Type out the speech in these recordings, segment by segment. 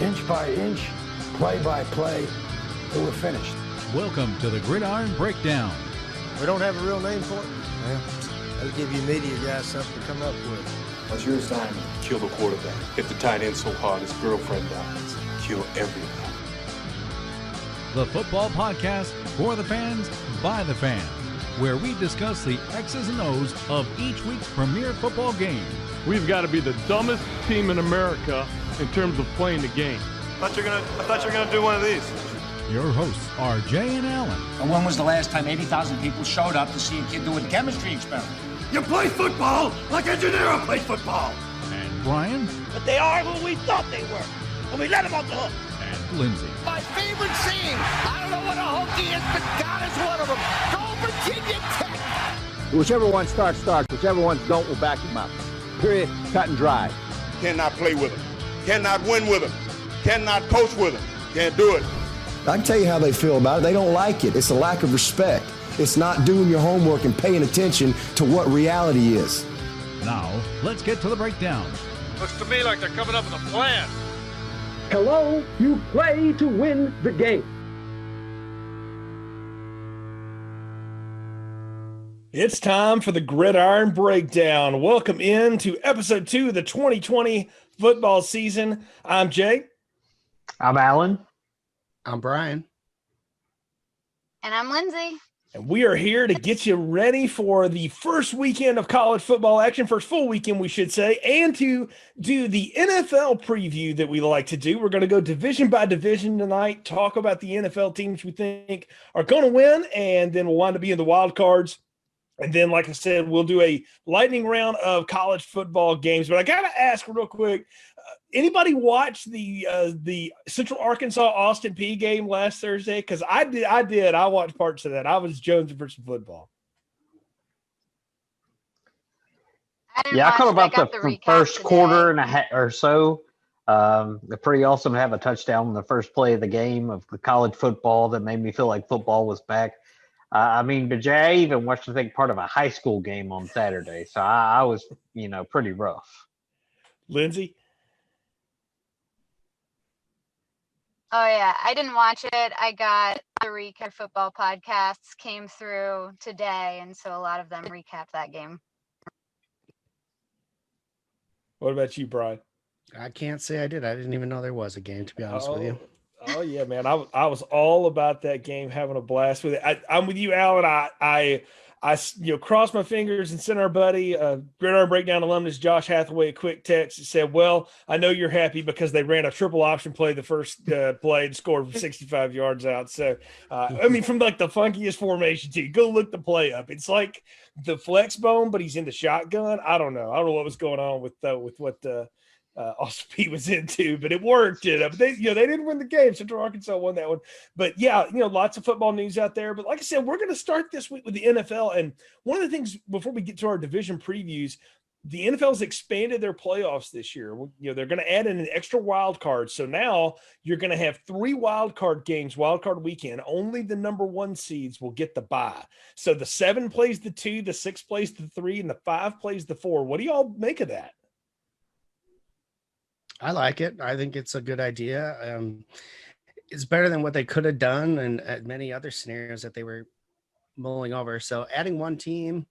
inch by inch, play by play, till we're finished. Welcome to the Gridiron Breakdown. We don't have a real name for it? Well, that'll give you media guys something to come up with. What's your assignment? Kill the quarterback. Hit the tight end so hard his girlfriend dies. Kill everything. The football podcast for the fans, by the fans, where we discuss the X's and O's of each week's premier football game. We've got to be the dumbest team in America in terms of playing the game. I thought you were gonna do one of these. Your hosts are Jay and Alan. And when was the last time 80,000 people showed up to see a kid do a chemistry experiment? You play football like Engineer plays football. And Brian. But they are who we thought they were. And we let them off the hook. And Lindsey. My favorite scene. I don't know what a hokey is, but God is one of them. Go Virginia Tech. Whichever one starts. Whichever ones don't, we'll back them up. Period. Cut and dry. Cannot play with them. Cannot win with them. Cannot coach with them. Can't do it. I can tell you how they feel about it. They don't like it. It's a lack of respect. It's not doing your homework and paying attention to what reality is. Now, let's get to the breakdown. Looks to me like they're coming up with a plan. Hello, you play to win the game. It's time for the Gridiron Breakdown. Welcome in to episode 2 of the 2020 football season. I'm Jay. I'm Alan. I'm Brian. And I'm Lindsay. And we are here to get you ready for the first weekend of college football action, first full weekend, we should say, and to do the NFL preview that we like to do. We're going to go division by division tonight, talk about the NFL teams we think are going to win, and then we'll wind up being the wild cards. And then, like I said, we'll do a lightning round of college football games. But I got to ask real quick, anybody watch the Central Arkansas Austin Peay game last Thursday? Because I did. I watched parts of that. I was jonesing for some football. I caught about the first quarter and a half or so. They're pretty awesome to have a touchdown on the first play of the game of the college football that made me feel like football was back. But Jay, I even watched, I think, part of a high school game on Saturday. So I was, pretty rough. Lindsay? Oh, yeah. I didn't watch it. I got the recap football podcasts came through today, and so a lot of them recapped that game. What about you, Brian? I can't say I did. I didn't even know there was a game, to be honest with you. Oh, yeah, man. I was all about that game, having a blast with it. I'm with you, Alan. I crossed my fingers and sent our buddy, Gridiron Breakdown alumnus Josh Hathaway, a quick text that said, well, I know you're happy because they ran a triple option play the first play and scored 65 yards out. So, from like the funkiest formation too. Go look the play up. It's like the flex bone, but he's in the shotgun. I don't know what was going on with what Austin Peay was into, but it worked. But they didn't win the game. Central Arkansas won that one. But yeah, lots of football news out there. But like I said, we're going to start this week with the NFL. And one of the things before we get to our division previews, the NFL has expanded their playoffs this year. They're going to add in an extra wild card. So now you're going to have 3 wild card games, wild card weekend. Only the number 1 seeds will get the bye. So the 7 plays the 2, the 6 plays the 3, and the 5 plays the 4. What do y'all make of that? I like it. I think it's a good idea. It's better than what they could have done and many other scenarios that they were mulling over. So adding 1 team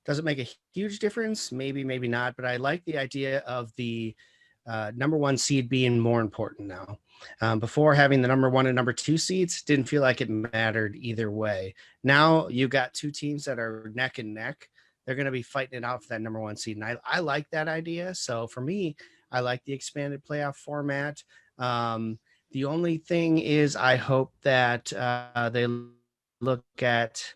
doesn't make a huge difference. Maybe not. But I like the idea of the number 1 seed being more important now. Before, having the number 1 and number 2 seeds didn't feel like it mattered either way. Now you've got 2 teams that are neck and neck. They're going to be fighting it out for that number 1 seed. And I like that idea. So for me, I like the expanded playoff format. The only thing is I hope that they look at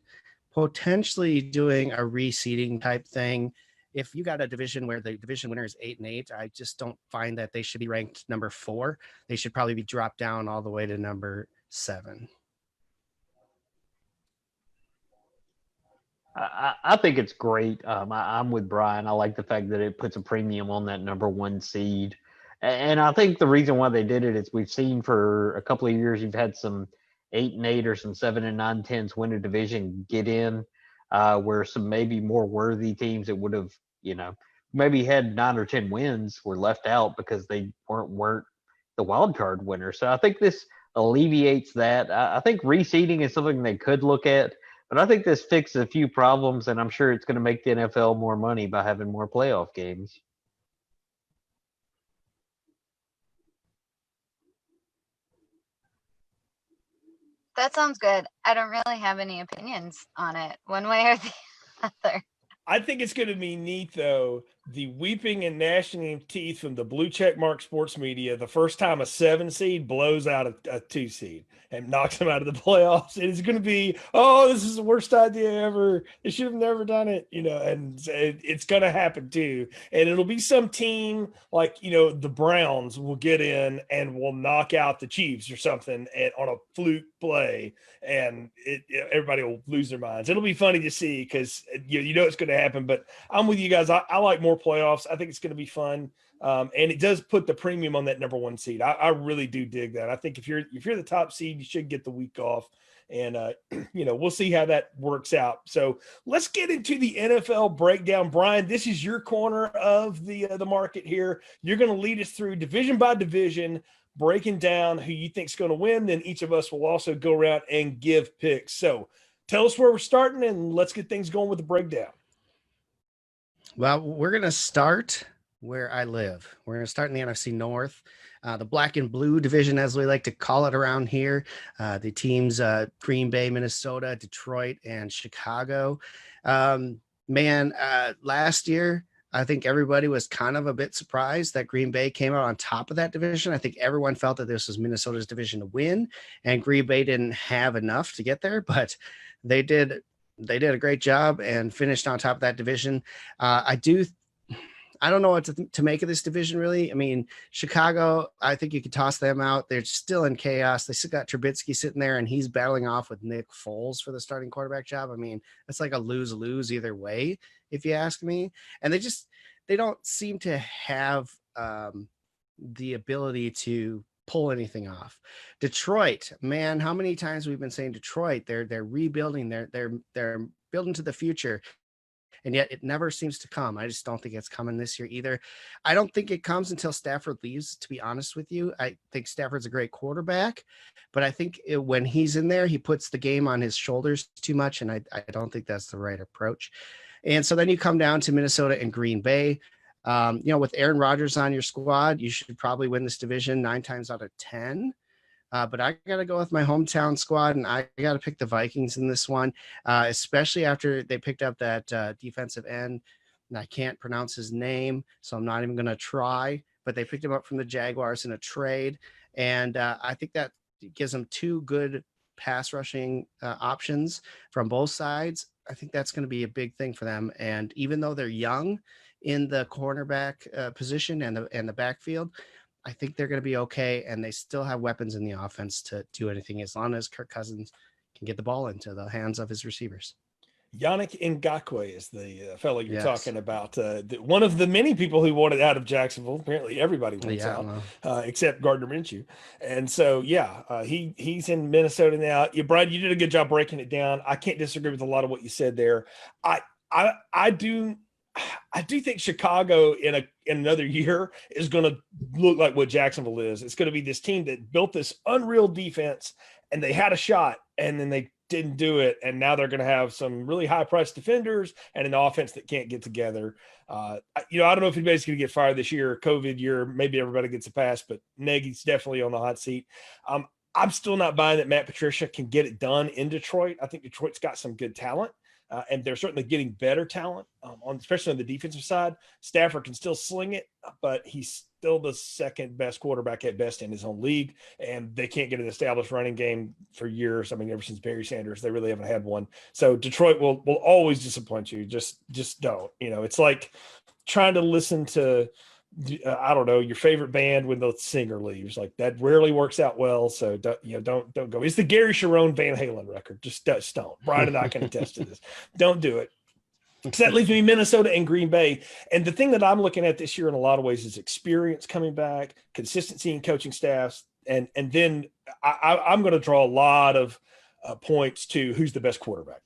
potentially doing a reseeding type thing. If you got a division where the division winner is 8-8, I just don't find that they should be ranked number 4. They should probably be dropped down all the way to number 7. I think it's great. I'm with Brian. I like the fact that it puts a premium on that number 1 seed. And I think the reason why they did it is we've seen for a couple of years, you've had some 8-8 or some 7-9-10s win a division get in, where some maybe more worthy teams that would have, maybe had 9 or 10 wins were left out because they weren't the wild card winner. So I think this alleviates that. I think reseeding is something they could look at, but I think this fixes a few problems, and I'm sure it's going to make the NFL more money by having more playoff games. That sounds good. I don't really have any opinions on it, one way or the other. I think it's going to be neat, though, the weeping and gnashing of teeth from the blue check mark sports media the first time a 7 seed blows out a 2 seed and knocks them out of the playoffs. It's going to be, oh, this is the worst idea ever. They should have never done it, and it's going to happen too. And it'll be some team like, the Browns will get in and will knock out the Chiefs or something on a fluke play, and everybody will lose their minds. It'll be funny to see because it's going to happen. But I'm with you guys. I like more playoffs. I think it's going to be fun, and it does put the premium on that number 1 seed. I really do dig that. I think if you're the top seed, you should get the week off, and we'll see how that works out. So let's get into the NFL breakdown. Brian, this is your corner of the market here. You're going to lead us through division by division, breaking down who you think is going to win. Then each of us will also go around and give picks. So tell us where we're starting, and let's get things going with the breakdown. Well, we're going to start where I live. We're going to start in the NFC North, the black and blue division, as we like to call it around here. The teams, Green Bay, Minnesota, Detroit, and Chicago. Last year, I think everybody was kind of a bit surprised that Green Bay came out on top of that division. I think everyone felt that this was Minnesota's division to win, and Green Bay didn't have enough to get there, but they did a great job and finished on top of that division. I don't know what to make of this division, really. I mean, Chicago, I think you could toss them out. They're still in chaos. They still got Trubisky sitting there, and he's battling off with Nick Foles for the starting quarterback job. I mean, it's like a lose-lose either way, if you ask me. And they don't seem to have the ability to pull anything off. Detroit, man, how many times we've been saying Detroit, they're rebuilding, they're building to the future, and yet it never seems to come. I just don't think it's coming this year either. I don't think it comes until Stafford leaves, to be honest with you. I think Stafford's a great quarterback, but I think when he's in there, he puts the game on his shoulders too much, and I don't think that's the right approach. And so then you come down to Minnesota and Green Bay. With Aaron Rodgers on your squad, you should probably win this division 9 times out of 10. But I got to go with my hometown squad, and I got to pick the Vikings in this one, especially after they picked up that defensive end. And I can't pronounce his name, so I'm not even going to try. But they picked him up from the Jaguars in a trade, and I think that gives them 2 good pass rushing options from both sides. I think that's going to be a big thing for them. And even though they're young in the cornerback position and the backfield, I think they're going to be okay, and they still have weapons in the offense to do anything as long as Kirk Cousins can get the ball into the hands of his receivers. Yannick Ngakoue is the fellow you're talking about. One of the many people who wanted out of Jacksonville. Apparently everybody wants out, except Gardner Minshew. And so, he's in Minnesota now. Brian, you did a good job breaking it down. I can't disagree with a lot of what you said there. I do think Chicago in another year is going to look like what Jacksonville is. It's going to be this team that built this unreal defense, and they had a shot, and then they didn't do it, and now they're going to have some really high-priced defenders and an offense that can't get together. I don't know if anybody's going to get fired this year, COVID year. Maybe everybody gets a pass, but Nagy's definitely on the hot seat. I'm still not buying that Matt Patricia can get it done in Detroit. I think Detroit's got some good talent. And they're certainly getting better talent, especially on the defensive side. Stafford can still sling it, but he's still the second best quarterback at best in his own league, and they can't get an established running game for years. I mean, ever since Barry Sanders, they really haven't had one. So Detroit will always disappoint you. Just don't. It's like trying to listen to I don't know, your favorite band when the singer leaves. Like that rarely works out well. So don't go. It's the Gary Sharon Van Halen record. Just don't. Brian and I can attest to this. Don't do it. So that leaves me Minnesota and Green Bay. And the thing that I'm looking at this year in a lot of ways is experience coming back, consistency in coaching staffs. And then I'm going to draw a lot of points to who's the best quarterback.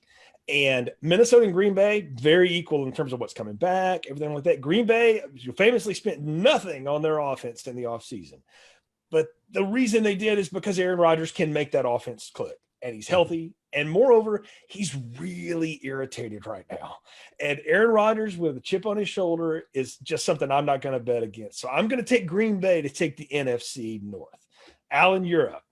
And Minnesota and Green Bay, very equal in terms of what's coming back, everything like that. Green Bay famously spent nothing on their offense in the offseason. But the reason they did is because Aaron Rodgers can make that offense click, and he's healthy. And moreover, he's really irritated right now. And Aaron Rodgers with a chip on his shoulder is just something I'm not going to bet against. So I'm going to take Green Bay to take the NFC North. Alan, you're up.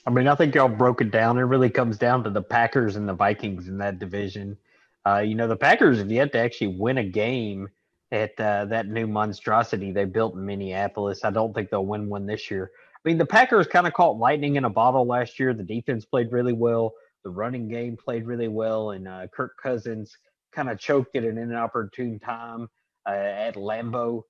I mean, I think y'all broke it down. It really comes down to the Packers and the Vikings in that division. The Packers have yet to actually win a game at that new monstrosity they built in Minneapolis. I don't think they'll win one this year. I mean, the Packers kind of caught lightning in a bottle last year. The defense played really well. The running game played really well. And Kirk Cousins kind of choked it in an inopportune time at Lambeau.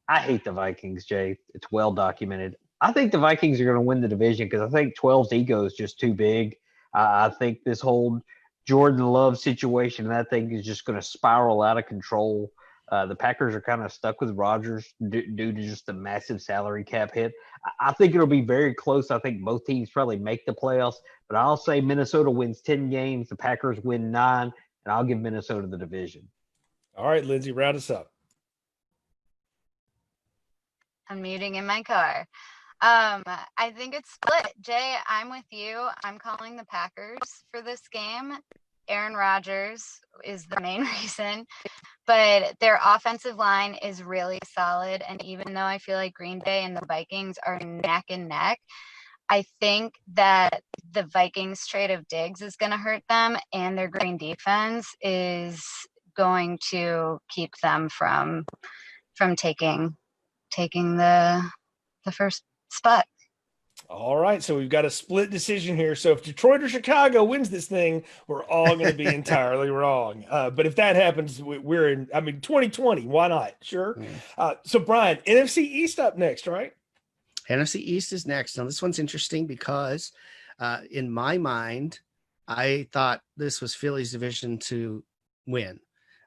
I hate the Vikings, Jay. It's well documented. I think the Vikings are going to win the division because I think 12's ego is just too big. I think this whole Jordan Love situation, that thing is just going to spiral out of control. The Packers are kind of stuck with Rodgers due to just the massive salary cap hit. I think it'll be very close. I think both teams probably make the playoffs, but I'll say Minnesota wins 10 games. The Packers win 9, and I'll give Minnesota the division. All right, Lindsey, round us up. I'm muting in my car. I think it's split. Jay, I'm with you. I'm calling the Packers for this game. Aaron Rodgers is the main reason, but their offensive line is really solid. And even though I feel like Green Bay and the Vikings are neck and neck, I think that the Vikings trade of Diggs is going to hurt them, and their green defense is going to keep them from taking the first spot. All right, so we've got a split decision here. So if Detroit or Chicago wins this thing, we're all going to be entirely wrong. But if that happens, we're in, 2020, why not? Sure. So Brian, NFC East up next, right? NFC East is next. Now this one's interesting because in my mind, I thought this was Philly's division to win.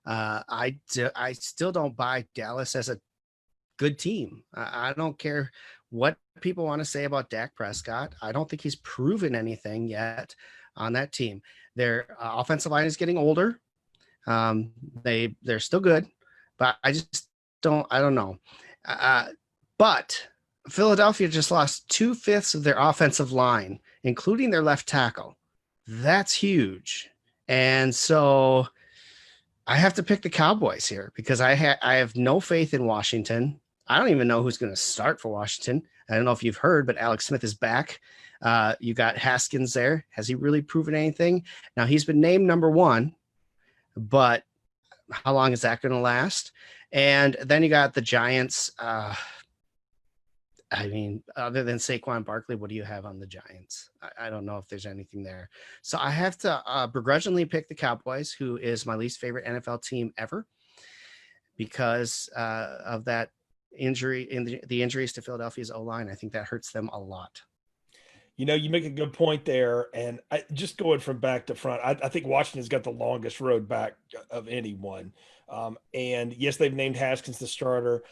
I still don't buy Dallas as a good team. I don't care what people want to say about Dak Prescott. I don't think he's proven anything yet on that team. Their offensive line is getting older. They're still good, but I don't know. But Philadelphia just lost 2/5 of their offensive line, including their left tackle. That's huge. And so I have to pick the Cowboys here because I have no faith in Washington. I don't even know who's going to start for Washington. I don't know if you've heard, but Alex Smith is back. You got Haskins there. Has he really proven anything? Now he's been named number 1, but how long is that going to last? And then you got the Giants. Other than Saquon Barkley, what do you have on the Giants? I don't know if there's anything there. So I have to begrudgingly pick the Cowboys, who is my least favorite NFL team ever because of that injury in the injuries to Philadelphia's O-line. I think that hurts them a lot. You make a good point there. And just going from back to front, I think Washington's got the longest road back of anyone. And yes, they've named Haskins the starter.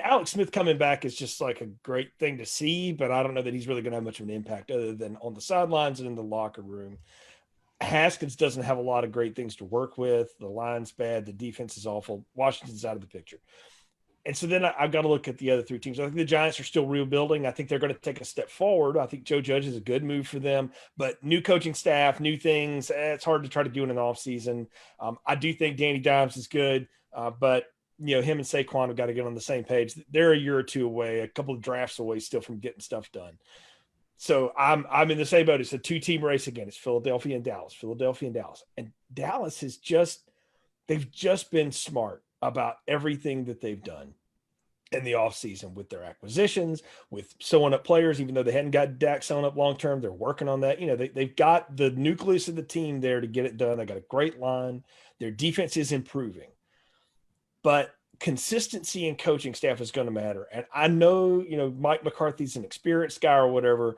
Alex Smith coming back is just like a great thing to see, but I don't know that he's really going to have much of an impact other than on the sidelines and in the locker room. Haskins doesn't have a lot of great things to work with. The line's bad. The defense is awful. Washington's out of the picture. And so then I've got to look at the other 3 teams. I think the Giants are still rebuilding. I think they're going to take a step forward. I think Joe Judge is a good move for them, but new coaching staff, new things. It's hard to try to do in an offseason. I do think Danny Dimes is good, but him and Saquon have got to get on the same page. They're a year or 2 away, a couple of drafts away still from getting stuff done. So I'm in the same boat. It's a 2-team race again. It's Philadelphia and Dallas. And Dallas they've just been smart about everything that they've done in the offseason with their acquisitions, with sewing up players, even though they hadn't got Dak sewn up long-term. They're working on that. They've got the nucleus of the team there to get it done. They got a great line. Their defense is improving. But consistency in coaching staff is going to matter. And I know, Mike McCarthy's an experienced guy or whatever,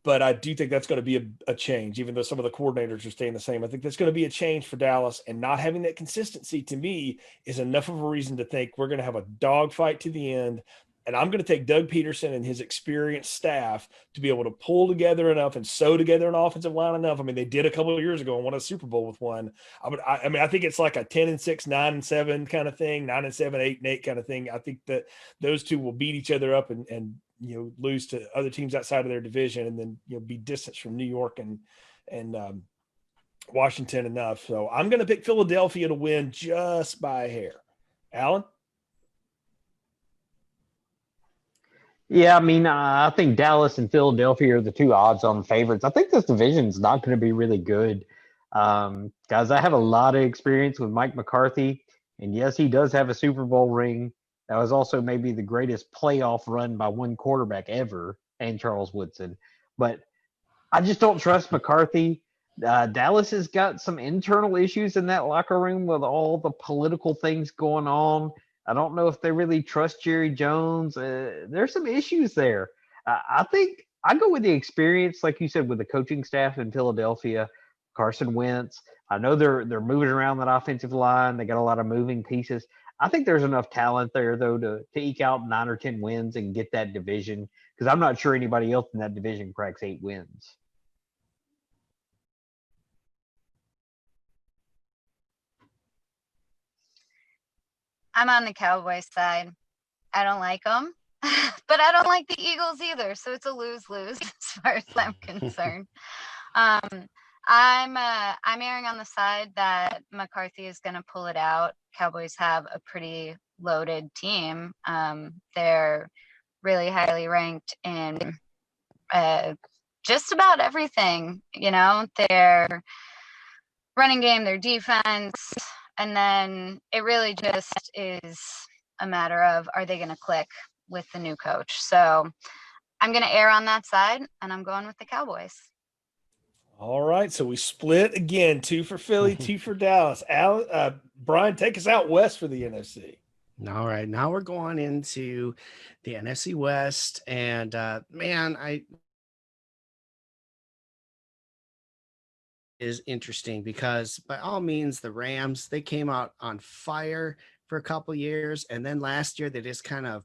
but I do think that's going to be a change, even though some of the coordinators are staying the same. I think that's going to be a change for Dallas, and not having that consistency to me is enough of a reason to think we're going to have a dogfight to the end. And I'm going to take Doug Peterson and his experienced staff to be able to pull together enough and sew together an offensive line enough. I mean, they did a couple of years ago and won a Super Bowl with one. I think it's like a 10-6, 9-7 kind of thing, 9-7, 8-8 kind of thing. I think that those two will beat each other up and lose to other teams outside of their division, and then be distanced from New York and Washington enough. So I'm going to pick Philadelphia to win just by a hair. Alan? Yeah, I mean, I think Dallas and Philadelphia are the two odds-on favorites. I think this division is not going to be really good. Guys, I have a lot of experience with Mike McCarthy, and yes, he does have a Super Bowl ring. That was also maybe the greatest playoff run by one quarterback ever, and Charles Woodson. But I just don't trust McCarthy. Dallas has got some internal issues in that locker room with all the political things going on. I don't know if they really trust Jerry Jones. There's some issues there. I think I go with the experience, like you said, with the coaching staff in Philadelphia, Carson Wentz. I know they're moving around that offensive line. They got a lot of moving pieces. I think there's enough talent there, though, to eke out 9 or 10 wins and get that division, because I'm not sure anybody else in that division cracks 8 wins. I'm on the Cowboys side. I don't like them, but I don't like the Eagles either. So it's a lose-lose as far as I'm concerned. I'm erring on the side that McCarthy is going to pull it out. Cowboys have a pretty loaded team. They're really highly ranked in just about everything. Their running game, their defense. And then it really just is a matter of, are they going to click with the new coach? So I'm going to err on that side, and I'm going with the Cowboys. All right. So we split again, 2 for Philly, 2 for Dallas. Brian, take us out west for the NFC. All right. Now we're going into the NFC West. And is interesting because by all means, the Rams, they came out on fire for a couple years. And then last year, they just kind of,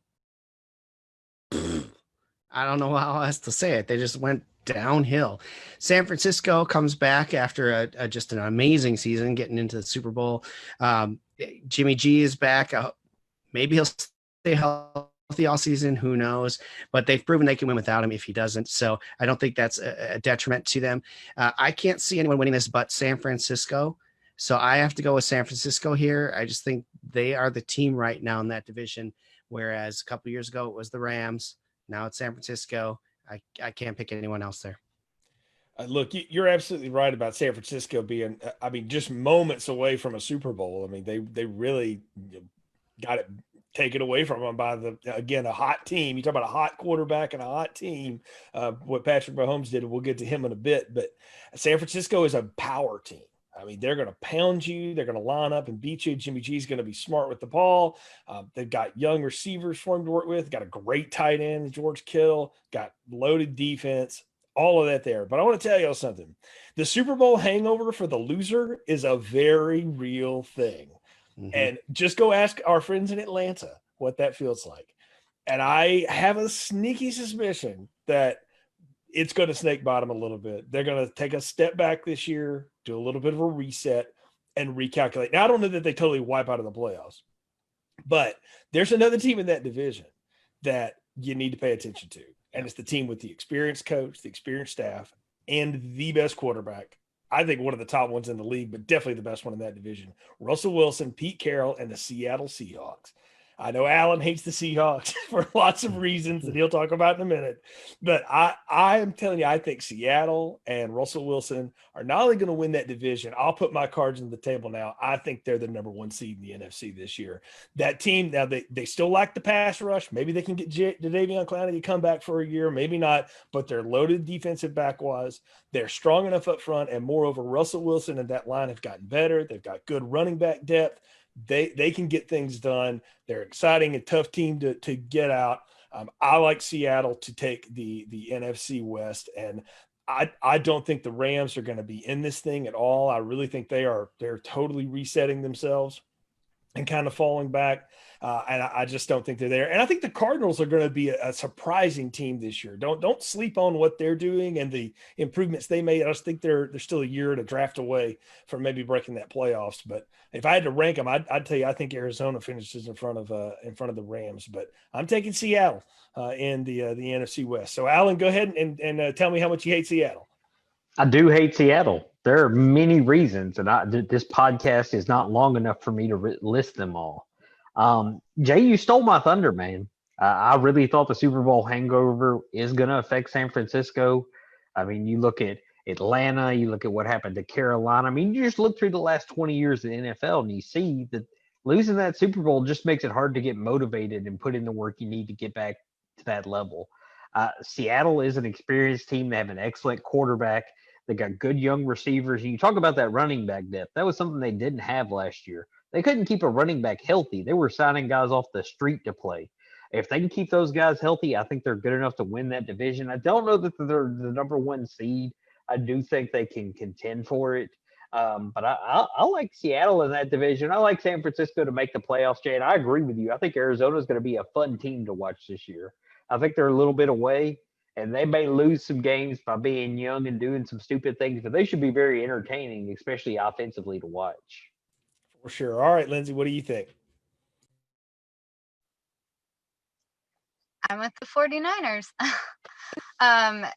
I don't know how else to say it. They just went downhill. San Francisco comes back after just an amazing season, getting into the Super Bowl. Jimmy G is back. Maybe he'll stay healthy all season. Who knows? But they've proven they can win without him if he doesn't. So I don't think that's a detriment to them. I can't see anyone winning this but San Francisco. So I have to go with San Francisco here. I just think they are the team right now in that division, whereas a couple of years ago it was the Rams. Now it's San Francisco. I can't pick anyone else there. Look, you're absolutely right about San Francisco being, just moments away from a Super Bowl. They really got it taken away from them by a hot team. You talk about a hot quarterback and a hot team, what Patrick Mahomes did, and we'll get to him in a bit. But San Francisco is a power team. They're going to pound you. They're going to line up and beat you. Jimmy G is going to be smart with the ball. They've got young receivers for him to work with. Got a great tight end, George Kittle. Got loaded defense. All of that there. But I want to tell you something. The Super Bowl hangover for the loser is a very real thing. Mm-hmm. And just go ask our friends in Atlanta what that feels like. And I have a sneaky suspicion that it's going to snake bottom a little bit. They're going to take a step back this year, do a little bit of a reset, and recalculate. Now, I don't know that they totally wipe out of the playoffs, but there's another team in that division that you need to pay attention to. And it's the team with the experienced coach, the experienced staff, and the best quarterback. I think one of the top ones in the league, but definitely the best one in that division. Russell Wilson, Pete Carroll, and the Seattle Seahawks. I know Alan hates the Seahawks for lots of reasons that he'll talk about in a minute. But I am telling you, I think Seattle and Russell Wilson are not only going to win that division, I'll put my cards on the table now. I think they're the number 1 seed in the NFC this year. That team, now they still lack the pass rush. Maybe they can get Jadeveon Clowney to come back for a year, maybe not, but they're loaded defensive back-wise. They're strong enough up front, and moreover, Russell Wilson and that line have gotten better. They've got good running back depth. They can get things done. They're exciting and tough team to get out. I like Seattle to take the NFC West, and I don't think the Rams are going to be in this thing at all. I really think they're totally resetting themselves. and kind of falling back. And I just don't think they're there. And I think the Cardinals are going to be a surprising team this year. Don't sleep on what they're doing and the improvements they made. I just think they're still a year and a draft away from maybe breaking that playoffs. But if I had to rank them, I'd tell you I think Arizona finishes in front of the Rams. But I'm taking Seattle in the NFC West. So Alan, go ahead and tell me how much you hate Seattle. I do hate Seattle. There are many reasons, and this podcast is not long enough for me to list them all. Jay, you stole my thunder, man. I really thought the Super Bowl hangover is going to affect San Francisco. I mean, you look at Atlanta, you look at what happened to Carolina. I mean, you just look through the last 20 years of the NFL and you see that losing that Super Bowl just makes it hard to get motivated and put in the work you need to get back to that level. Seattle is an experienced team. They have an excellent quarterback. They got good young receivers. And you talk about that running back depth. That was something they didn't have last year. They couldn't keep a running back healthy. They were signing guys off the street to play. If they can keep those guys healthy, I think they're good enough to win that division. I don't know that they're the number one seed. I do think they can contend for it. But I like Seattle in that division. I like San Francisco to make the playoffs, Jay, and I agree with you. I think Arizona is going to be a fun team to watch this year. I think they're a little bit away, and they may lose some games by being young and doing some stupid things, but they should be very entertaining, especially offensively, to watch. For sure. All right, Lindsey, what do you think? I'm with the 49ers.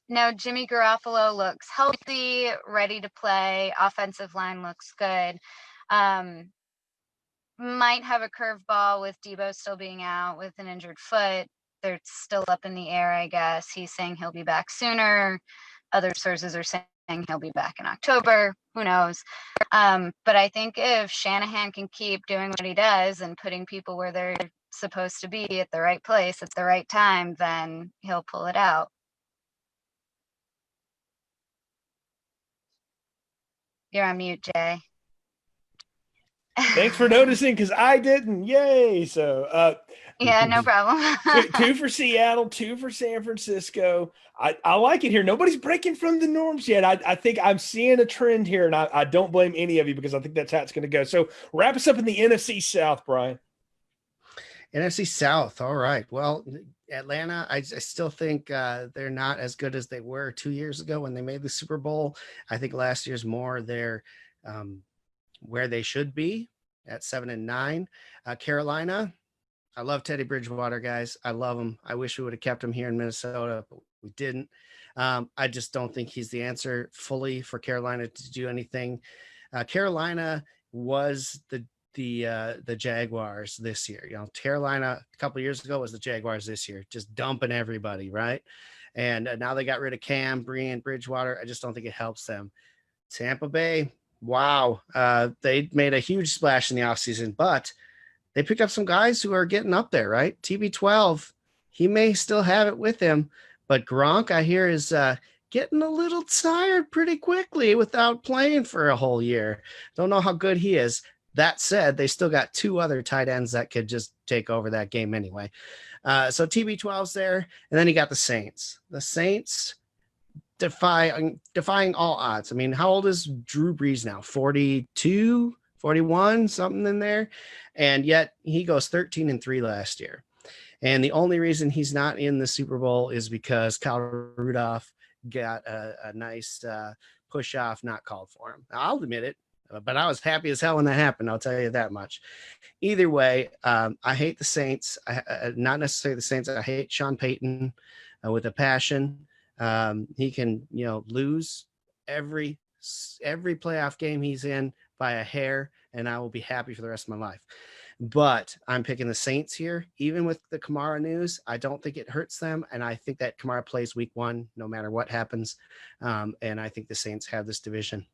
Now Jimmy Garoppolo looks healthy, ready to play. Offensive line looks good. Might have a curveball with Debo still being out with an injured foot. They're still up in the air, I guess. He's saying he'll be back sooner. Other sources are saying he'll be back in October. Who knows? But I think if Shanahan can keep doing what he does and putting people where they're supposed to be at the right place at the right time, then he'll pull it out. You're on mute, Jay. Thanks for noticing, because I didn't. Yay! So yeah, no problem. two for Seattle, 2 for San Francisco. I like it here. Nobody's breaking from the norms yet. I think I'm seeing a trend here, and I don't blame any of you because I think that's how it's going to go. So wrap us up in the NFC South, Brian. NFC South. All right. Well, Atlanta, I still think they're not as good as they were 2 years ago when they made the Super Bowl. I think last year's more they're where they should be at 7-9. Carolina, I love Teddy Bridgewater, guys. I love him. I wish we would have kept him here in Minnesota, but we didn't. I just don't think he's the answer fully for Carolina to do anything. Carolina was the Jaguars this year. You know, Carolina a couple of years ago was the Jaguars this year, just dumping everybody, right? And now they got rid of Cam, Breen, Bridgewater. I just don't think it helps them. Tampa Bay, wow. They made a huge splash in the offseason, but they picked up some guys who are getting up there, right? TB12, he may still have it with him, but Gronk, I hear, is getting a little tired pretty quickly without playing for a whole year. Don't know how good he is. That said, they still got 2 other tight ends that could just take over that game anyway. So TB12's there, and then you got the Saints. The Saints defying all odds. I mean, how old is Drew Brees now? 42, 41, something in there. And yet he goes 13-3 last year. And the only reason he's not in the Super Bowl is because Kyle Rudolph got a nice push off not called for him. I'll admit it. But I was happy as hell when that happened. I'll tell you that much. Either way, I hate the Saints. Not necessarily the Saints. I hate Sean Payton with a passion. He can, lose every playoff game he's in by a hair, and I will be happy for the rest of my life. But I'm picking the Saints here. Even with the Kamara news, I don't think it hurts them. And I think that Kamara plays week 1, no matter what happens. And I think the Saints have this division.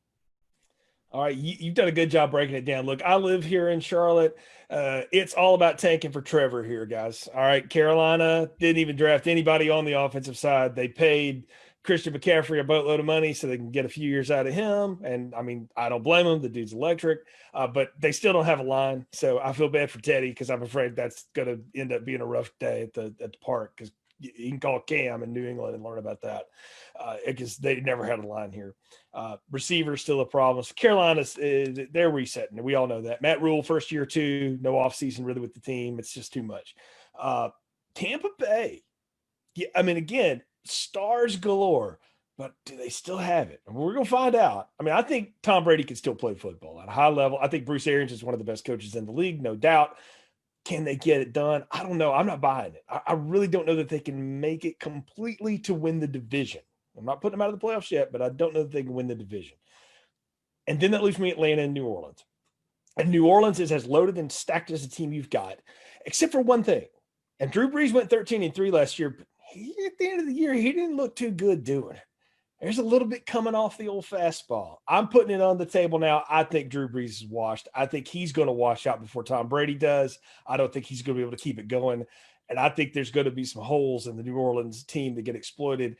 All right, you've done a good job breaking it down. Look, I live here in Charlotte. It's all about tanking for Trevor here, guys. All right, Carolina didn't even draft anybody on the offensive side. They paid Christian McCaffrey a boatload of money so they can get a few years out of him. And, I mean, I don't blame him. The dude's electric. But they still don't have a line. So I feel bad for Teddy because I'm afraid that's going to end up being a rough day at the park because You can call Cam in New England and learn about that because they never had a line here. Receiver still a problem. So Carolina's they're resetting. We all know that. Matt Rule, first year too, no offseason really with the team. It's just too much. Tampa Bay. Yeah, I mean, again, stars galore, but do they still have it? And we're going to find out. I mean, I think Tom Brady can still play football at a high level. I think Bruce Arians is one of the best coaches in the league, no doubt. Can they get it done? I don't know. I'm not buying it. I really don't know that they can make it completely to win the division. I'm not putting them out of the playoffs yet, but I don't know that they can win the division. And then that leaves me Atlanta and New Orleans. And New Orleans is as loaded and stacked as a team you've got, except for one thing. And Drew Brees went 13-3 last year, but at the end of the year, he didn't look too good doing it. There's a little bit coming off the old fastball. I'm putting it on the table now. I think Drew Brees is washed. I think he's going to wash out before Tom Brady does. I don't think he's going to be able to keep it going. And I think there's going to be some holes in the New Orleans team that get exploited.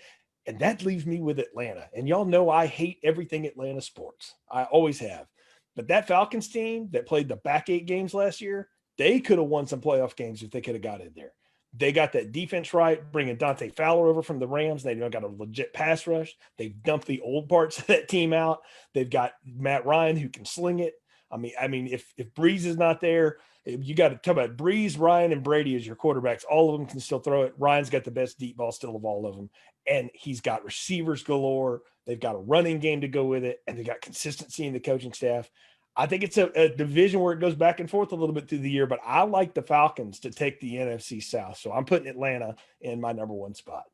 And that leaves me with Atlanta. And y'all know I hate everything Atlanta sports. I always have. But that Falcons team that played the back 8 games last year, they could have won some playoff games if they could have got in there. They got that defense right, bringing Dante Fowler over from the Rams. They've got a legit pass rush. They've dumped the old parts of that team out. They've got Matt Ryan who can sling it. I mean, if Breeze is not there, you got to talk about Breeze, Ryan, and Brady as your quarterbacks. All of them can still throw it. Ryan's got the best deep ball still of all of them. And he's got receivers galore. They've got a running game to go with it. And they got consistency in the coaching staff. I think it's a division where it goes back and forth a little bit through the year, but I like the Falcons to take the NFC South. So I'm putting Atlanta in my number 1 spot.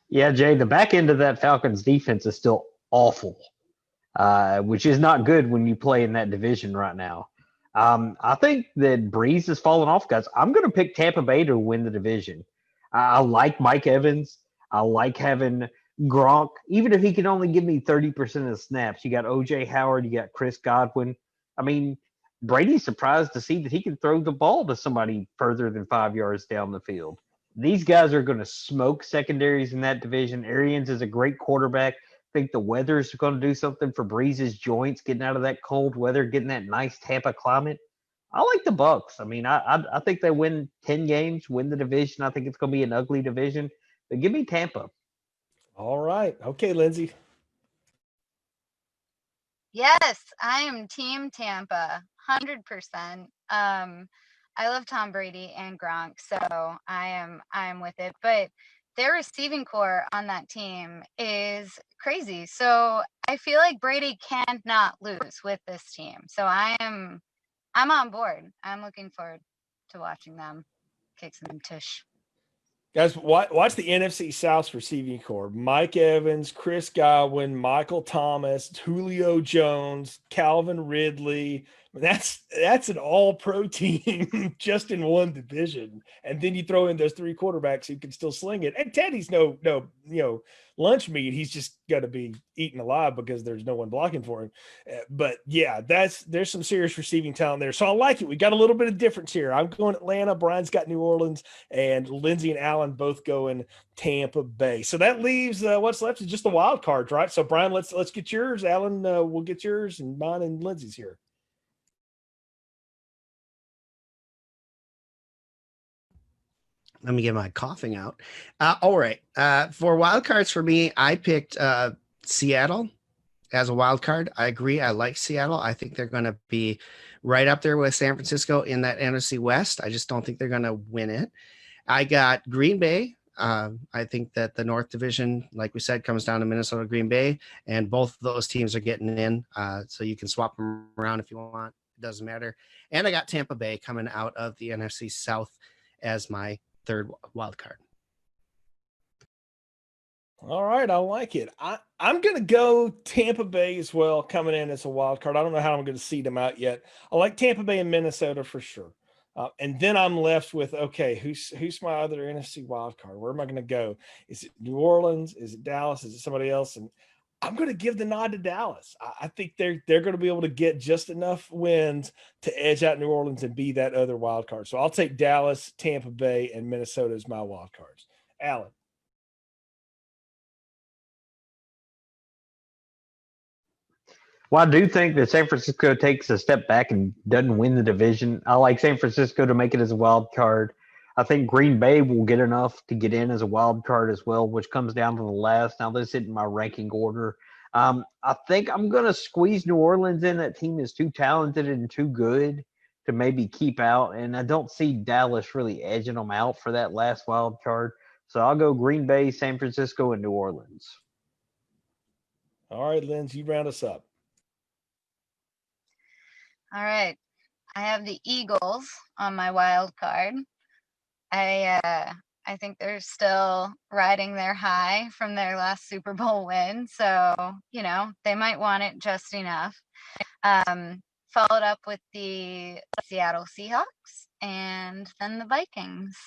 Yeah, Jay, the back end of that Falcons defense is still awful, which is not good when you play in that division right now. I think that Breeze has fallen off, guys. I'm going to pick Tampa Bay to win the division. I like Mike Evans. I like having Gronk, even if he can only give me 30% of the snaps. You got OJ Howard, you got Chris Godwin. I mean, Brady's surprised to see that he can throw the ball to somebody further than 5 yards down the field. These guys are going to smoke secondaries in that division. Arians is a great quarterback. I think the weather is going to do something for Breeze's joints, getting out of that cold weather, getting that nice Tampa climate. I like the Bucs. I mean, I think they win 10 games, win the division. I think it's going to be an ugly division, but give me Tampa. All right. Okay, Lindsey. Yes, I am Team Tampa, 100%. I love Tom Brady and Gronk, so I am with it. But their receiving core on that team is crazy. So I feel like Brady cannot lose with this team. So I'm on board. I'm looking forward to watching them kick some tush. Guys, watch the NFC South receiving core. Mike Evans, Chris Godwin, Michael Thomas, Julio Jones, Calvin Ridley. That's an all-pro team just in one division. And then you throw in those 3 quarterbacks who can still sling it. And Teddy's no lunch meat. He's just got to be eaten alive because there's no one blocking for him. But yeah, there's some serious receiving talent there. So I like it. We got a little bit of difference here. I'm going Atlanta. Brian's got New Orleans, and Lindsey and Alan both going Tampa Bay. So that leaves what's left is just the wild cards, right? So Brian, let's get yours. Alan, we'll get yours, and mine and Lindsey's here. Let me get my coughing out. All right. For wild cards for me, I picked Seattle as a wild card. I agree. I like Seattle. I think they're going to be right up there with San Francisco in that NFC West. I just don't think they're going to win it. I got Green Bay. I think that the North Division, like we said, comes down to Minnesota, Green Bay, and both of those teams are getting in. So you can swap them around if you want. It doesn't matter. And I got Tampa Bay coming out of the NFC South as my third wild card. All right, I like it. I'm going to go Tampa Bay as well, coming in as a wild card. I don't know how I'm going to seed them out yet. I like Tampa Bay and Minnesota for sure. And then I'm left with, okay, who's my other NFC wild card? Where am I going to go? Is it New Orleans? Is it Dallas? Is it somebody else? And I'm going to give the nod to Dallas. I think they're going to be able to get just enough wins to edge out New Orleans and be that other wild card. So I'll take Dallas, Tampa Bay, and Minnesota as my wild cards. Alan. Well, I do think that San Francisco takes a step back and doesn't win the division. I like San Francisco to make it as a wild card. I think Green Bay will get enough to get in as a wild card as well, which comes down to the last. Now, this isn't my ranking order. I think I'm going to squeeze New Orleans in. That team is too talented and too good to maybe keep out. And I don't see Dallas really edging them out for that last wild card. So I'll go Green Bay, San Francisco, and New Orleans. All right, Lindsey, you round us up. All right. I have the Eagles on my wild card. I think they're still riding their high from their last Super Bowl win. So, they might want it just enough. Followed up with the Seattle Seahawks and then the Vikings.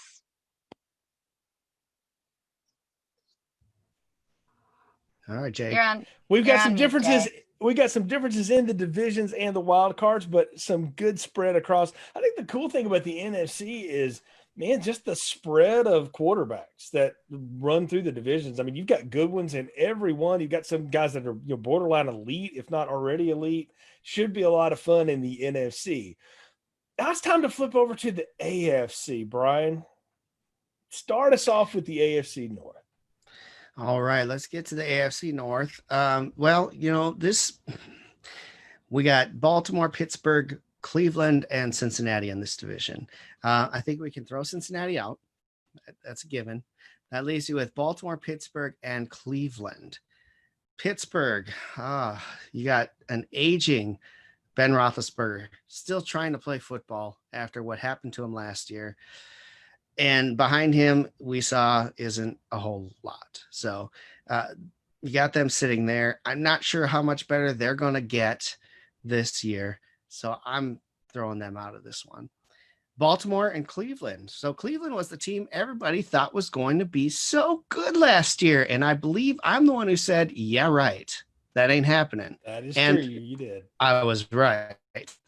All right, Jay. We've got some differences. We got some differences in the divisions and the wild cards, but some good spread across. I think the cool thing about the NFC is, man, just the spread of quarterbacks that run through the divisions. I mean, you've got good ones in every one. You've got some guys that are borderline elite, if not already elite. Should be a lot of fun in the NFC. Now it's time to flip over to the AFC, Brian. Start us off with the AFC North. All right, let's get to the AFC North. We got Baltimore, Pittsburgh, Cleveland, and Cincinnati in this division. I think we can throw Cincinnati out. That's a given. That leaves you with Baltimore, Pittsburgh, and Cleveland. Pittsburgh, you got an aging Ben Roethlisberger, still trying to play football after what happened to him last year. And behind him, we saw isn't a whole lot. So you got them sitting there. I'm not sure how much better they're going to get this year. So I'm throwing them out of this one. Baltimore and Cleveland. So Cleveland was the team everybody thought was going to be so good last year. And I believe I'm the one who said, yeah, right. That ain't happening. That is true. You did. I was right.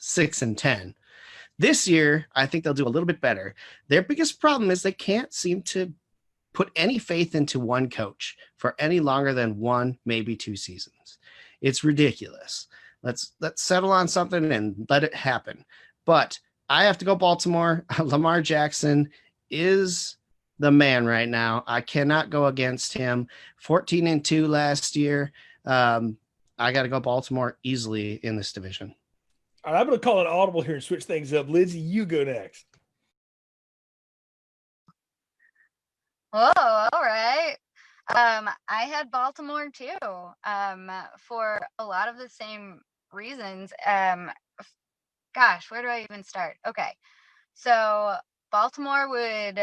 6-10. This year, I think they'll do a little bit better. Their biggest problem is they can't seem to put any faith into one coach for any longer than 1, maybe 2 seasons. It's ridiculous. Let's settle on something and let it happen. But I have to go Baltimore. Lamar Jackson is the man right now. I cannot go against him. 14-2 last year. I got to go Baltimore easily in this division. All right, I'm going to call an audible here and switch things up. Lindsey, you go next. Whoa, all right. I had Baltimore too, for a lot of the same reasons. Gosh, where do I even start? Okay, so Baltimore would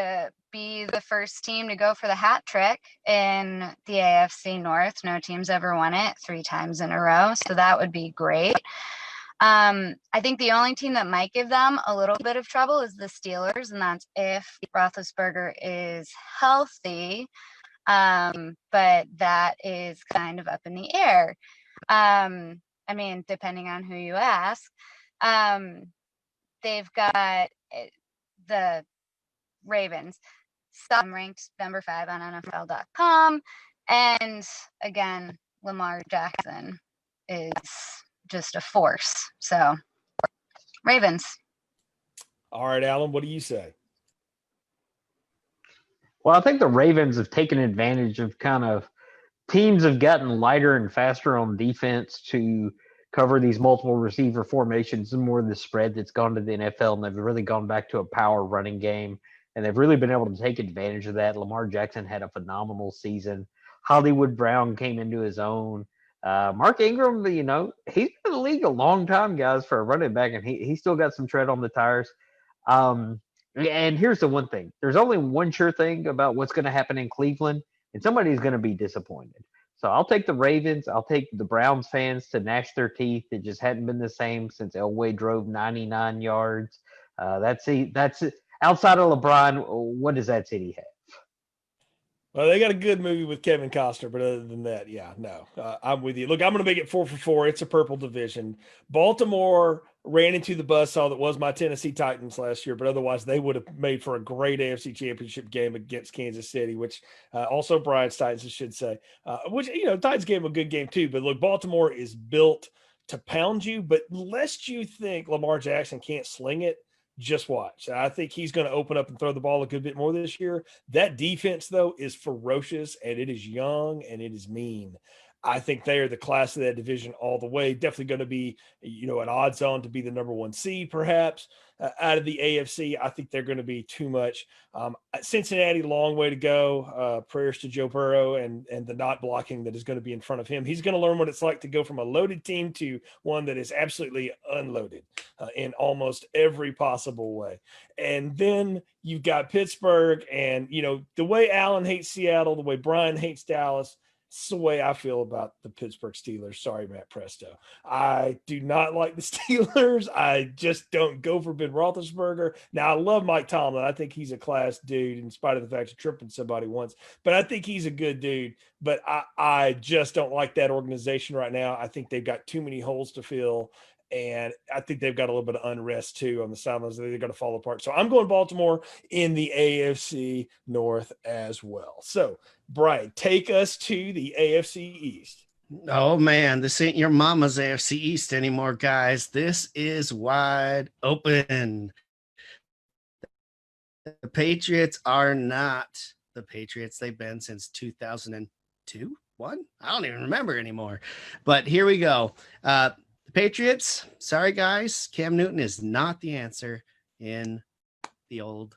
be the first team to go for the hat trick in the AFC North. No team's ever won it 3 times in a row, so that would be great. I think the only team that might give them a little bit of trouble is the Steelers, and that's if Roethlisberger is healthy. But that is kind of up in the air. I mean, depending on who you ask. They've got the Ravens, ranked number 5 on NFL.com. And again, Lamar Jackson is just a force. So Ravens. All right, Alan, what do you say? Well, I think the Ravens have taken advantage of kind of teams have gotten lighter and faster on defense to cover these multiple receiver formations and more of the spread that's gone to the NFL, and they've really gone back to a power running game, and they've really been able to take advantage of that. Lamar Jackson had a phenomenal season. Hollywood Brown came into his own. Mark Ingram, he's been in the league a long time, guys, for a running back, and he still got some tread on the tires. And here's the one thing. There's only one sure thing about what's going to happen in Cleveland, and somebody's going to be disappointed. So I'll take the Ravens. I'll take the Browns fans to gnash their teeth. It just hadn't been the same since Elway drove 99 yards. That's it. Outside of LeBron, what does that city have? Well, they got a good movie with Kevin Costner, but other than that, I'm with you. Look, I'm going to make it 4 for 4. It's a purple division. Baltimore ran into the buzzsaw that was my Tennessee Titans last year, but otherwise they would have made for a great AFC Championship game against Kansas City, which also Brian's Titans, I should say, which, Titans gave them a good game too. But look, Baltimore is built to pound you, but lest you think Lamar Jackson can't sling it, Just watch. I think he's going to open up and throw the ball a good bit more this year. That defense, though, is ferocious, and it is young, and it is mean. I think they are the class of that division all the way. Definitely going to be, an odds on to be the number 1 seed, perhaps, out of the AFC. I think they're going to be too much. Cincinnati, long way to go. Prayers to Joe Burrow and the not blocking that is going to be in front of him. He's going to learn what it's like to go from a loaded team to one that is absolutely unloaded in almost every possible way. And then you've got Pittsburgh, and, the way Allen hates Seattle, the way Brian hates Dallas, it's the way I feel about the Pittsburgh Steelers. Sorry, Matt Presto. I do not like the Steelers. I just don't go for Ben Roethlisberger. Now, I love Mike Tomlin. I think he's a class dude in spite of the fact of tripping somebody once. But I think he's a good dude. But I just don't like that organization right now. I think they've got too many holes to fill. And I think they've got a little bit of unrest, too, on the sidelines. They're going to fall apart. So I'm going Baltimore in the AFC North as well. So, Brian, take us to the AFC East. Oh, man, this ain't your mama's AFC East anymore, guys. This is wide open. The Patriots are not the Patriots they've been since 2002, 1? I don't even remember anymore. But here we go. The Patriots, sorry, guys, Cam Newton is not the answer in the old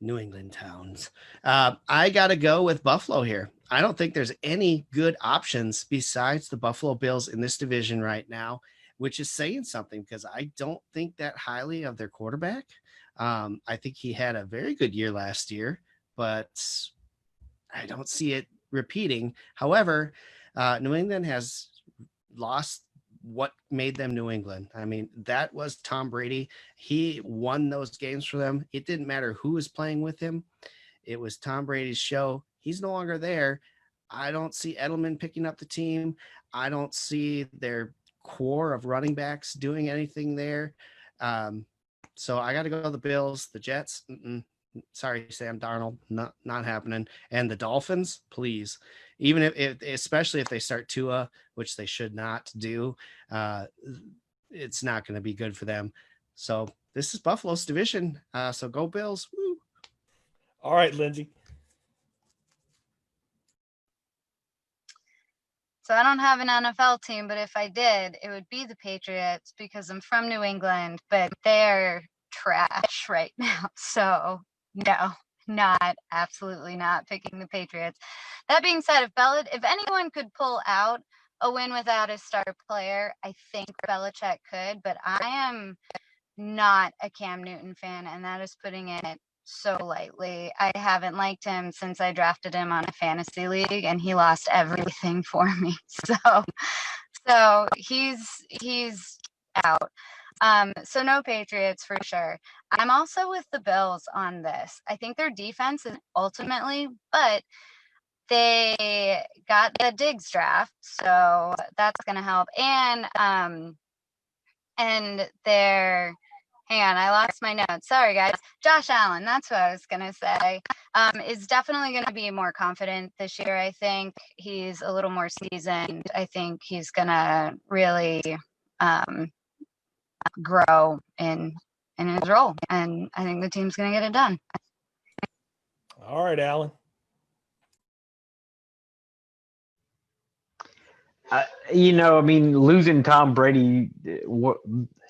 New England towns. I got to go with Buffalo here. I don't think there's any good options besides the Buffalo Bills in this division right now, which is saying something because I don't think that highly of their quarterback. I think he had a very good year last year, but I don't see it repeating. However, New England has lost what made them New England. I mean, that was Tom Brady. He won those games for them. It didn't matter who was playing with him. It was Tom Brady's show. He's no longer there. I don't see Edelman picking up the team. I don't see their core of running backs doing anything there. So I got to go the Bills, the Jets. Sorry, Sam Darnold, not happening. And the Dolphins, please. Even if especially if they start Tua, which they should not do, it's not going to be good for them. So this is Buffalo's division. So go Bills. Woo. All right, Lindsey. So I don't have an NFL team, but if I did, it would be the Patriots because I'm from New England, but they're trash right now. So no, absolutely not picking the Patriots. That being said, if anyone could pull out a win without a star player, I think Belichick could, but I am not a Cam Newton fan, and that is putting it so lightly. I haven't liked him since I drafted him on a fantasy league, and he lost everything for me. So he's out. So no Patriots for sure. I'm also with the Bills on this. I think their defense is ultimately, but they got the Diggs draft, so that's going to help. And they're, hang on, I lost my notes. Sorry, guys. Josh Allen, that's what I was going to say, is definitely going to be more confident this year. I think he's a little more seasoned. I think he's going to really grow in his role, and I think the team's going to get it done. All right, Alan. Losing Tom Brady,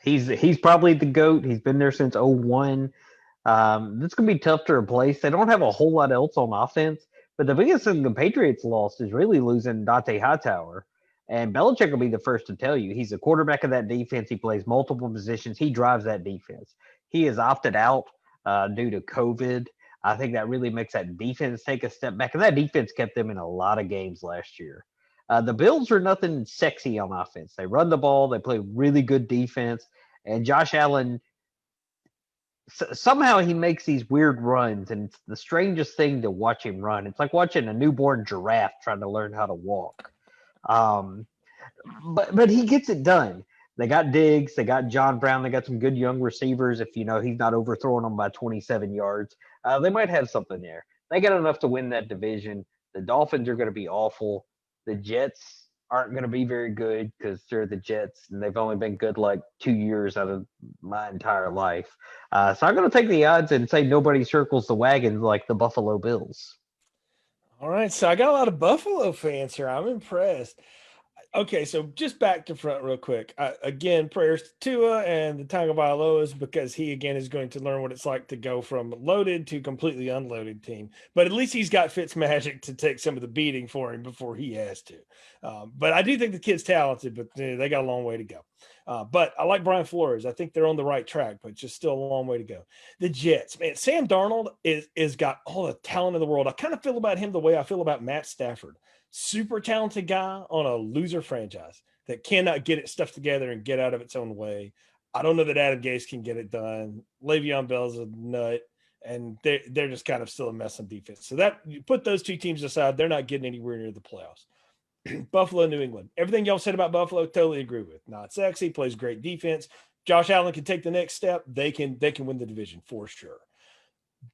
he's probably the GOAT. He's been there since 2001. It's going to be tough to replace. They don't have a whole lot else on offense, but the biggest thing the Patriots lost is really losing Dante Hightower. And Belichick will be the first to tell you, he's a quarterback of that defense. He plays multiple positions. He drives that defense. He has opted out due to COVID. I think that really makes that defense take a step back. And that defense kept them in a lot of games last year. The Bills are nothing sexy on offense. They run the ball. They play really good defense. And Josh Allen, somehow he makes these weird runs. And it's the strangest thing to watch him run. It's like watching a newborn giraffe trying to learn how to walk. But he gets it done. They got Diggs. They got John Brown. They got some good young receivers. If, he's not overthrowing them by 27 yards, they might have something there. They got enough to win that division. The Dolphins are going to be awful. The Jets aren't going to be very good because they're the Jets, and they've only been good like 2 years out of my entire life. So I'm going to take the odds and say nobody circles the wagons like the Buffalo Bills. All right, so I got a lot of Buffalo fans here. I'm impressed. Okay, so just back to front real quick. Again, prayers to Tua and the Tagovailoas because he, again, is going to learn what it's like to go from loaded to completely unloaded team. But at least he's got Fitzmagic to take some of the beating for him before he has to. But I do think the kid's talented, but they got a long way to go. But I like Brian Flores. I think they're on the right track, but just still a long way to go. The Jets, man, Sam Darnold is got all the talent in the world. I kind of feel about him the way I feel about Matt Stafford. Super talented guy on a loser franchise that cannot get its stuff together and get out of its own way. I don't know that Adam Gase can get it done. Le'Veon Bell's a nut, and they're just kind of still a mess on defense. So that you put those two teams aside, they're not getting anywhere near the playoffs. Buffalo, New England. Everything y'all said about Buffalo, totally agree with. Not sexy, plays great defense. Josh Allen can take the next step. They can win the division for sure.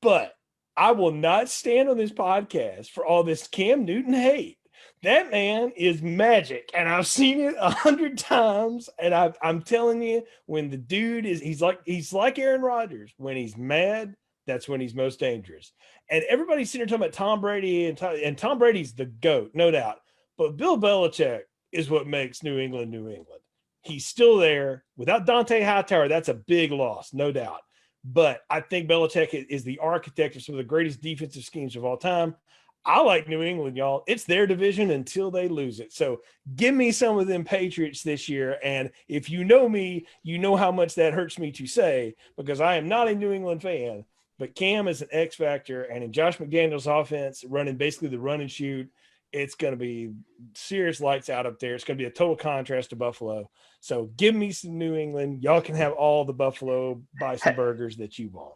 But I will not stand on this podcast for all this Cam Newton hate. That man is magic, and I've seen it 100 times. And I'm telling you, when the dude he's like Aaron Rodgers. When he's mad, that's when he's most dangerous. And everybody's sitting here talking about Tom Brady, and Tom Brady's the GOAT, no doubt. But Bill Belichick is what makes New England New England. He's still there. Without Dante Hightower, that's a big loss, no doubt. But I think Belichick is the architect of some of the greatest defensive schemes of all time. I like New England, y'all. It's their division until they lose it. So give me some of them Patriots this year. And if you know me, you know how much that hurts me to say, because I am not a New England fan. But Cam is an X factor. And in Josh McDaniels' offense, running basically the run and shoot, it's going to be serious lights out up there. It's going to be a total contrast to Buffalo. So give me some New England. Y'all can have all the Buffalo Bison burgers that you want.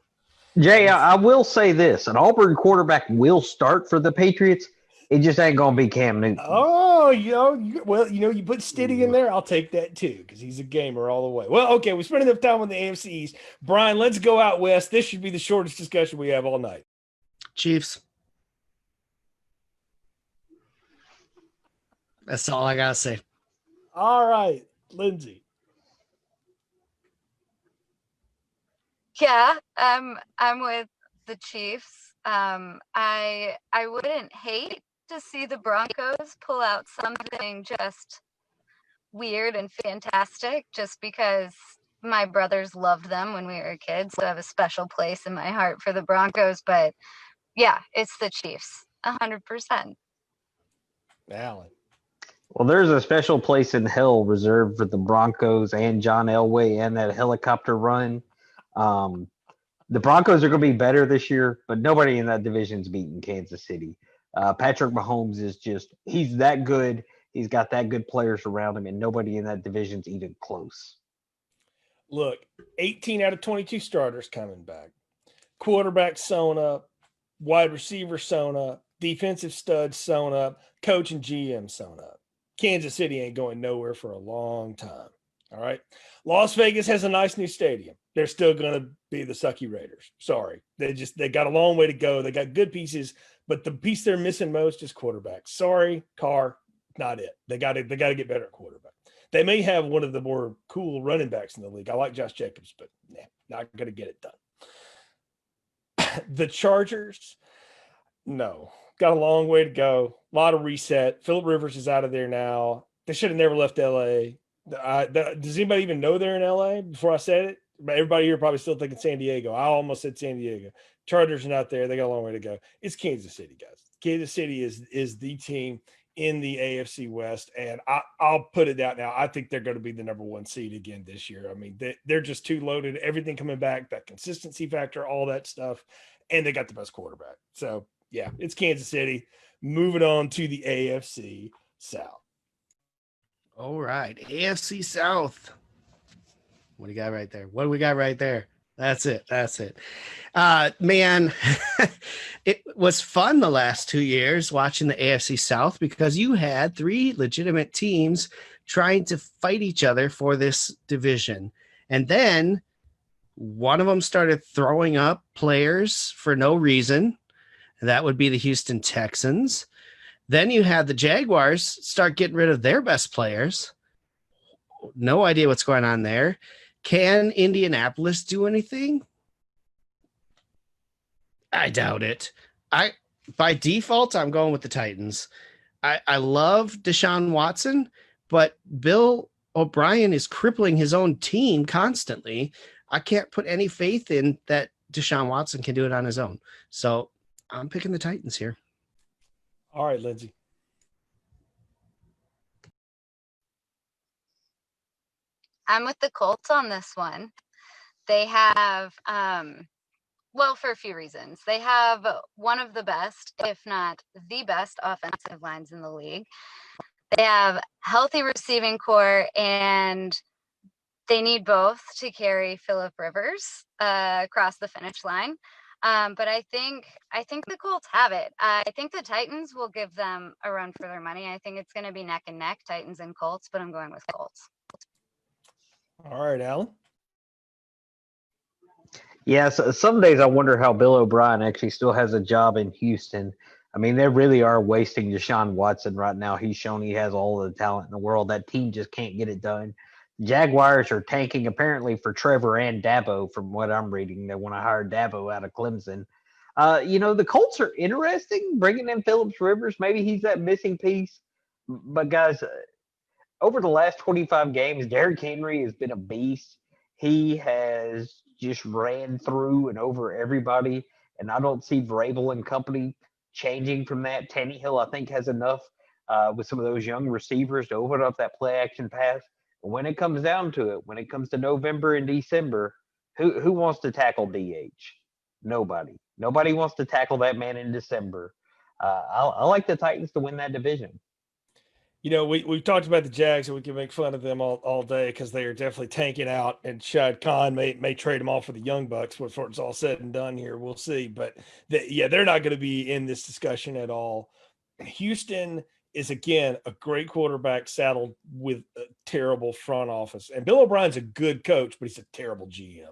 Jay, I will say this. An Auburn quarterback will start for the Patriots. It just ain't going to be Cam Newton. Oh, you put Stiddy in there, I'll take that too because he's a gamer all the way. Well, okay, we spent enough time on the AFC East. Brian, let's go out west. This should be the shortest discussion we have all night. Chiefs. That's all I got to say. All right, Lindsey. Yeah, I'm with the Chiefs. I wouldn't hate to see the Broncos pull out something just weird and fantastic just because my brothers loved them when we were kids. So I have a special place in my heart for the Broncos. But yeah, it's the Chiefs, 100%. Alan. Well, there's a special place in hell reserved for the Broncos and John Elway and that helicopter run. The Broncos are going to be better this year, but nobody in that division's beating Kansas City. Patrick Mahomes is he's that good. He's got that good players around him, and nobody in that division's even close. Look, 18 out of 22 starters coming back. Quarterback sewn up, wide receiver sewn up, defensive studs sewn up, coach and GM sewn up. Kansas City ain't going nowhere for a long time. All right. Las Vegas has a nice new stadium. They're still going to be the sucky Raiders. Sorry. They got a long way to go. They got good pieces, but the piece they're missing most is quarterback. Sorry, Carr, not it. They got to get better at quarterback. They may have one of the more cool running backs in the league. I like Josh Jacobs, but not going to get it done. The Chargers, no. Got a long way to go. A lot of reset. Phillip Rivers is out of there now. They should have never left L.A. Does anybody even know they're in L.A. before I said it? Everybody here probably still thinking San Diego. I almost said San Diego. Chargers are not there. They got a long way to go. It's Kansas City, guys. Kansas City is the team in the AFC West, and I'll put it out now. I think they're going to be the number one seed again this year. I mean, they're just too loaded. Everything coming back, that consistency factor, all that stuff, and they got the best quarterback. So, yeah, it's Kansas City. Moving on to the AFC South. All right, AFC South. What do you got right there? What do we got right there? That's it. Man, it was fun the last 2 years watching the AFC South because you had three legitimate teams trying to fight each other for this division. And then one of them started throwing up players for no reason. That would be the Houston Texans. Then you had the Jaguars start getting rid of their best players. No idea what's going on there. Can Indianapolis do anything? I doubt it. By default, I'm going with the Titans. I love Deshaun Watson, but Bill O'Brien is crippling his own team constantly. I can't put any faith in that Deshaun Watson can do it on his own. So I'm picking the Titans here. All right, Lindsey. I'm with the Colts on this one. They have, well, for a few reasons. They have one of the best, if not the best, offensive lines in the league. They have healthy receiving core, and they need both to carry Phillip Rivers across the finish line. But I think the Colts have it. I think the Titans will give them a run for their money. I think it's going to be neck and neck, Titans and Colts, but I'm going with Colts. All right, Alan. Yeah, so some days I wonder how Bill O'Brien actually still has a job in Houston. I mean, they really are wasting Deshaun Watson right now. He's shown he has all the talent in the world. That team just can't get it done. Jaguars are tanking apparently for Trevor and Dabo, from what I'm reading. They want to hire Dabo out of Clemson. The Colts are interesting, bringing in Phillips Rivers. Maybe he's that missing piece. But, guys, over the last 25 games, Derrick Henry has been a beast. He has just ran through and over everybody, and I don't see Vrabel and company changing from that. Tannehill, I think, has enough with some of those young receivers to open up that play action pass. But when it comes down to it, when it comes to November and December, who wants to tackle DH? Nobody. Nobody wants to tackle that man in December. I like the Titans to win that division. We've talked about the Jags, and we can make fun of them all day because they are definitely tanking out, and Shad Khan may trade them all for the Young Bucks before it's all said and done here. We'll see. But, they're not going to be in this discussion at all. Houston is, again, a great quarterback saddled with a terrible front office. And Bill O'Brien's a good coach, but he's a terrible GM.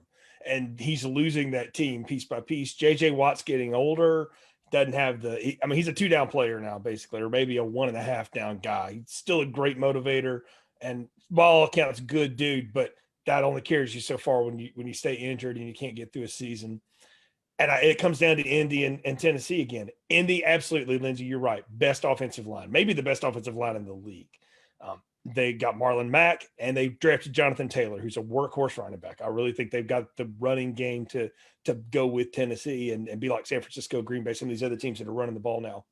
And he's losing that team piece by piece. J.J. Watt's getting older. Doesn't have he's a 2-down player now, basically, or maybe a 1.5 down guy. He's still a great motivator and, by all accounts, good dude, but that only carries you so far when you stay injured and you can't get through a season. And it comes down to Indy and Tennessee again. Indy, absolutely, Lindsey, you're right. Best offensive line, maybe the best offensive line in the league. They got Marlon Mack, and they drafted Jonathan Taylor, who's a workhorse running back. I really think they've got the running game to go with Tennessee and be like San Francisco, Green Bay, some of these other teams that are running the ball now.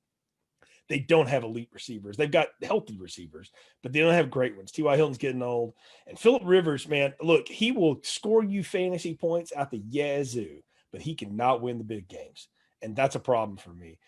They don't have elite receivers. They've got healthy receivers, but they don't have great ones. T.Y. Hilton's getting old. And Phillip Rivers, man, look, he will score you fantasy points out the yazoo, but he cannot win the big games. And that's a problem for me.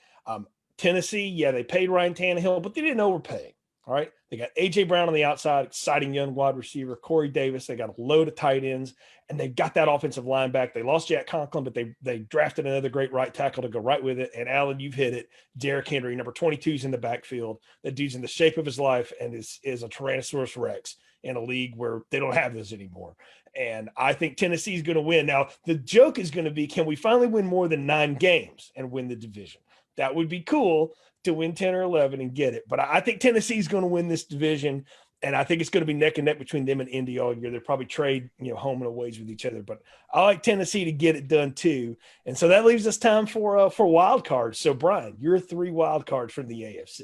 Tennessee, they paid Ryan Tannehill, but they didn't overpay. All right. They got A.J. Brown on the outside, exciting young wide receiver, Corey Davis. They got a load of tight ends, and they've got that offensive line back. They lost Jack Conklin, but they drafted another great right tackle to go right with it. And Alan, you've hit it. Derrick Henry, number 22, is in the backfield. That dude's in the shape of his life and is a Tyrannosaurus Rex in a league where they don't have this anymore. And I think Tennessee's going to win. Now, the joke is going to be, can we finally win more than 9 games and win the division? That would be cool to win 10 or 11 and get it. But I think Tennessee's going to win this division, and I think it's going to be neck and neck between them and Indy all year. They'll probably trade, home and aways with each other. But I like Tennessee to get it done too. And so that leaves us time for wild cards. So, Brian, your 3 wild cards from the AFC.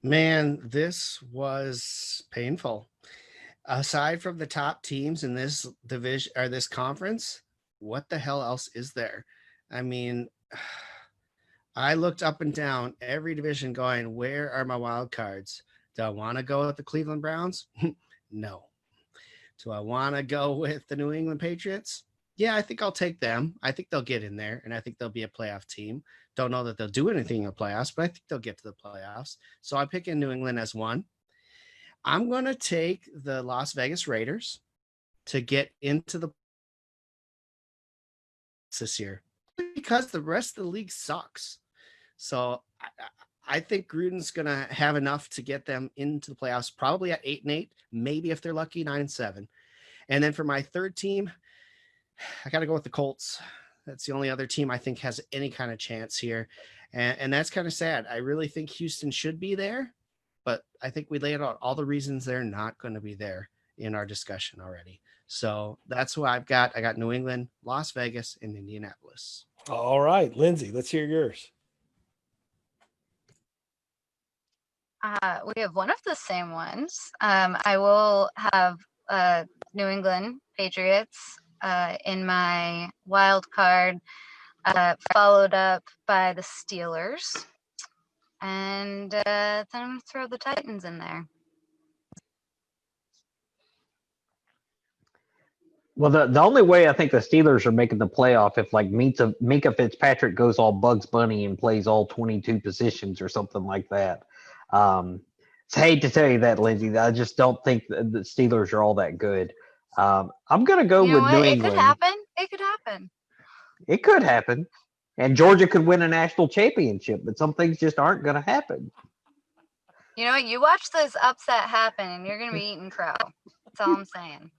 Man, this was painful. Aside from the top teams in this division or this conference, what the hell else is there? I mean, I looked up and down every division going, where are my wild cards? Do I want to go with the Cleveland Browns? No. Do I want to go with the New England Patriots? Yeah, I think I'll take them. I think they'll get in there, and I think they'll be a playoff team. Don't know that they'll do anything in the playoffs, but I think they'll get to the playoffs. So I'm picking New England as 1. I'm going to take the Las Vegas Raiders to get into the this year because the rest of the league sucks. So I think Gruden's going to have enough to get them into the playoffs, probably at 8-8, maybe if they're lucky, 9-7. And then for my third team, I got to go with the Colts. That's the only other team I think has any kind of chance here. And that's kind of sad. I really think Houston should be there, but I think we laid out all the reasons they're not going to be there in our discussion already. So that's who I've got. I got New England, Las Vegas, and Indianapolis. All right, Lindsey, let's hear yours. We have one of the same ones. I will have New England Patriots in my wild card, followed up by the Steelers. And then I'm going to throw the Titans in there. Well, the only way I think the Steelers are making the playoff if like Minka Fitzpatrick goes all Bugs Bunny and plays all 22 positions or something like that. It's hate to tell you that, Lindsey. I just don't think the Steelers are all that good. I'm going to go with New England. It could happen. It could happen. It could happen. And Georgia could win a national championship, but some things just aren't going to happen. You know what? You watch this upset happen and you're going to be eating crow. That's all I'm saying.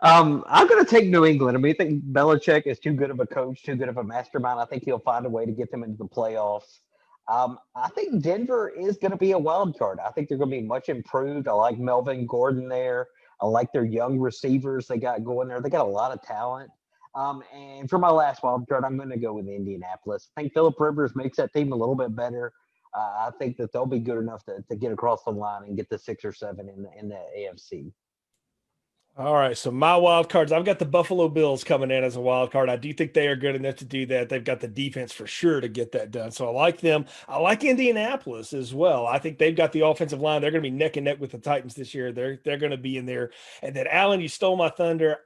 I'm going to take New England. I mean, I think Belichick is too good of a coach, too good of a mastermind. I think he'll find a way to get them into the playoffs. I think Denver is going to be a wild card. I think they're going to be much improved. I like Melvin Gordon there. I like their young receivers they got going there. They got a lot of talent. And for my last wild card, I'm going to go with Indianapolis. I think Phillip Rivers makes that team a little bit better. I think that they'll be good enough to get across the line and get the 6 or 7 in the AFC. All right, so my wild cards, I've got the Buffalo Bills coming in as a wild card. I do think they are good enough to do that. They've got the defense for sure to get that done. So I like them. I like Indianapolis as well. I think they've got the offensive line. They're going to be neck and neck with the Titans this year. They're going to be in there. And then, Alan, you stole my thunder.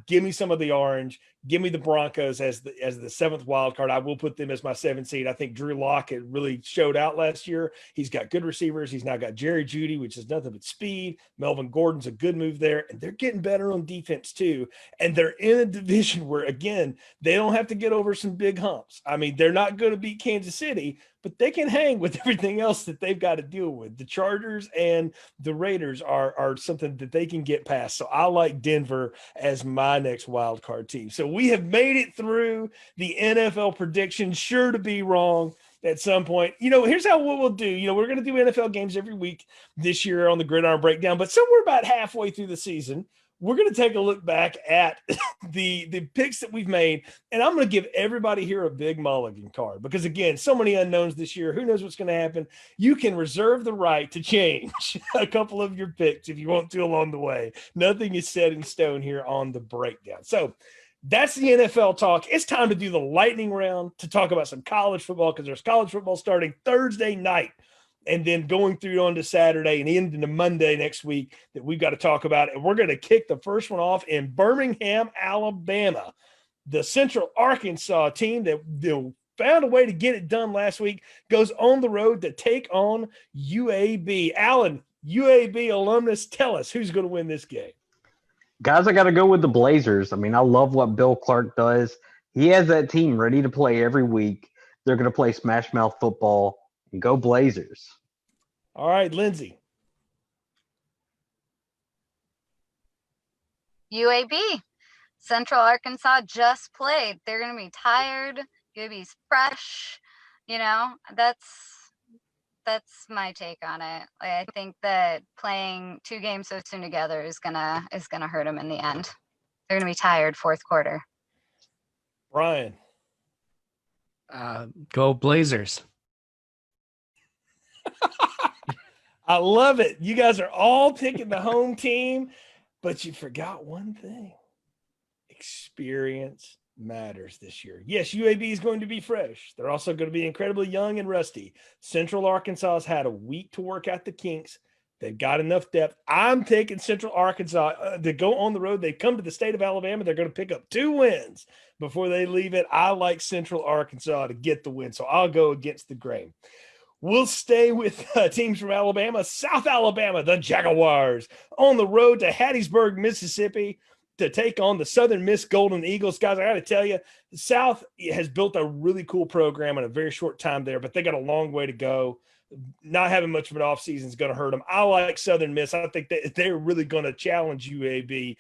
Give me some of the orange. Give me the Broncos as the 7th wild card. I will put them as my 7th seed. I think Drew Lock had really showed out last year. He's got good receivers. He's now got Jerry Jeudy, which is nothing but speed. Melvin Gordon's a good move there, and they're getting better on defense too. And they're in a division where, again, they don't have to get over some big humps. I mean, they're not going to beat Kansas City, but they can hang with everything else that they've got to deal with. The Chargers and the Raiders are something that they can get past. So I like Denver as my next wild card team. So we have made it through the NFL prediction, sure to be wrong at some point. Here's what we'll do. We're going to do NFL games every week this year on the Gridiron Breakdown, but somewhere about halfway through the season, we're going to take a look back at the picks that we've made, and I'm going to give everybody here a big mulligan card because, again, so many unknowns this year. Who knows what's going to happen? You can reserve the right to change a couple of your picks if you want to along the way. Nothing is set in stone here on the breakdown. So that's the NFL talk. It's time to do the lightning round to talk about some college football because there's college football starting Thursday night and then going through on to Saturday and into Monday next week that we've got to talk about. And we're going to kick the first one off in Birmingham, Alabama. The Central Arkansas team that found a way to get it done last week goes on the road to take on UAB. Alan, UAB alumnus, tell us who's going to win this game. Guys, I got to go with the Blazers. I mean, I love what Bill Clark does. He has that team ready to play every week. They're going to play smash mouth football and go Blazers. All right, Lindsey. UAB. Central Arkansas just played. They're going to be tired. UAB's fresh. That's my take on it. I think that playing 2 games so soon together is gonna hurt them in the end. They're gonna be tired 4th quarter. Brian. Go Blazers. I love it. You guys are all picking the home team, but you forgot one thing. Experience matters this year. Yes, UAB is going to be fresh. They're also going to be incredibly young and rusty. Central Arkansas has had a week to work out the kinks. They've got enough depth. I'm taking Central Arkansas to go on the road. They come to the state of Alabama. They're going to pick up 2 wins before they leave it. I like Central Arkansas to get the win, so I'll go against the grain. We'll stay with teams from Alabama. South Alabama, the Jaguars, on the road to Hattiesburg, Mississippi, to take on the Southern Miss Golden Eagles. Guys, I got to tell you, the South has built a really cool program in a very short time there, but they got a long way to go. not having much of an offseason is going to hurt them. I like Southern Miss. I think that they're really going to challenge UAB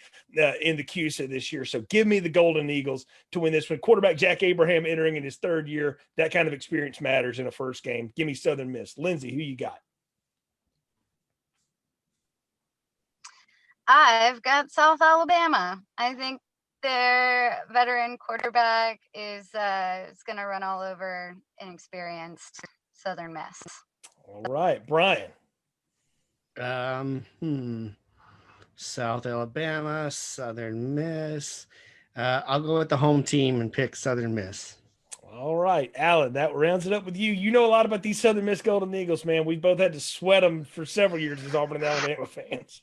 in the CUSA this year. So give me the Golden Eagles to win this one. Quarterback Jack Abraham entering in his third year. That kind of experience matters in a first game. Give me Southern Miss. Lindsey, who you got? I've got South Alabama. I think their veteran quarterback is going to run all over inexperienced Southern Miss. All right, Brian. South Alabama, Southern Miss. I'll go with the home team and pick Southern Miss. All right, Alan, that rounds it up with you. You know a lot about these Southern Miss Golden Eagles, man. We both had to sweat them for several years as Auburn and Alabama fans.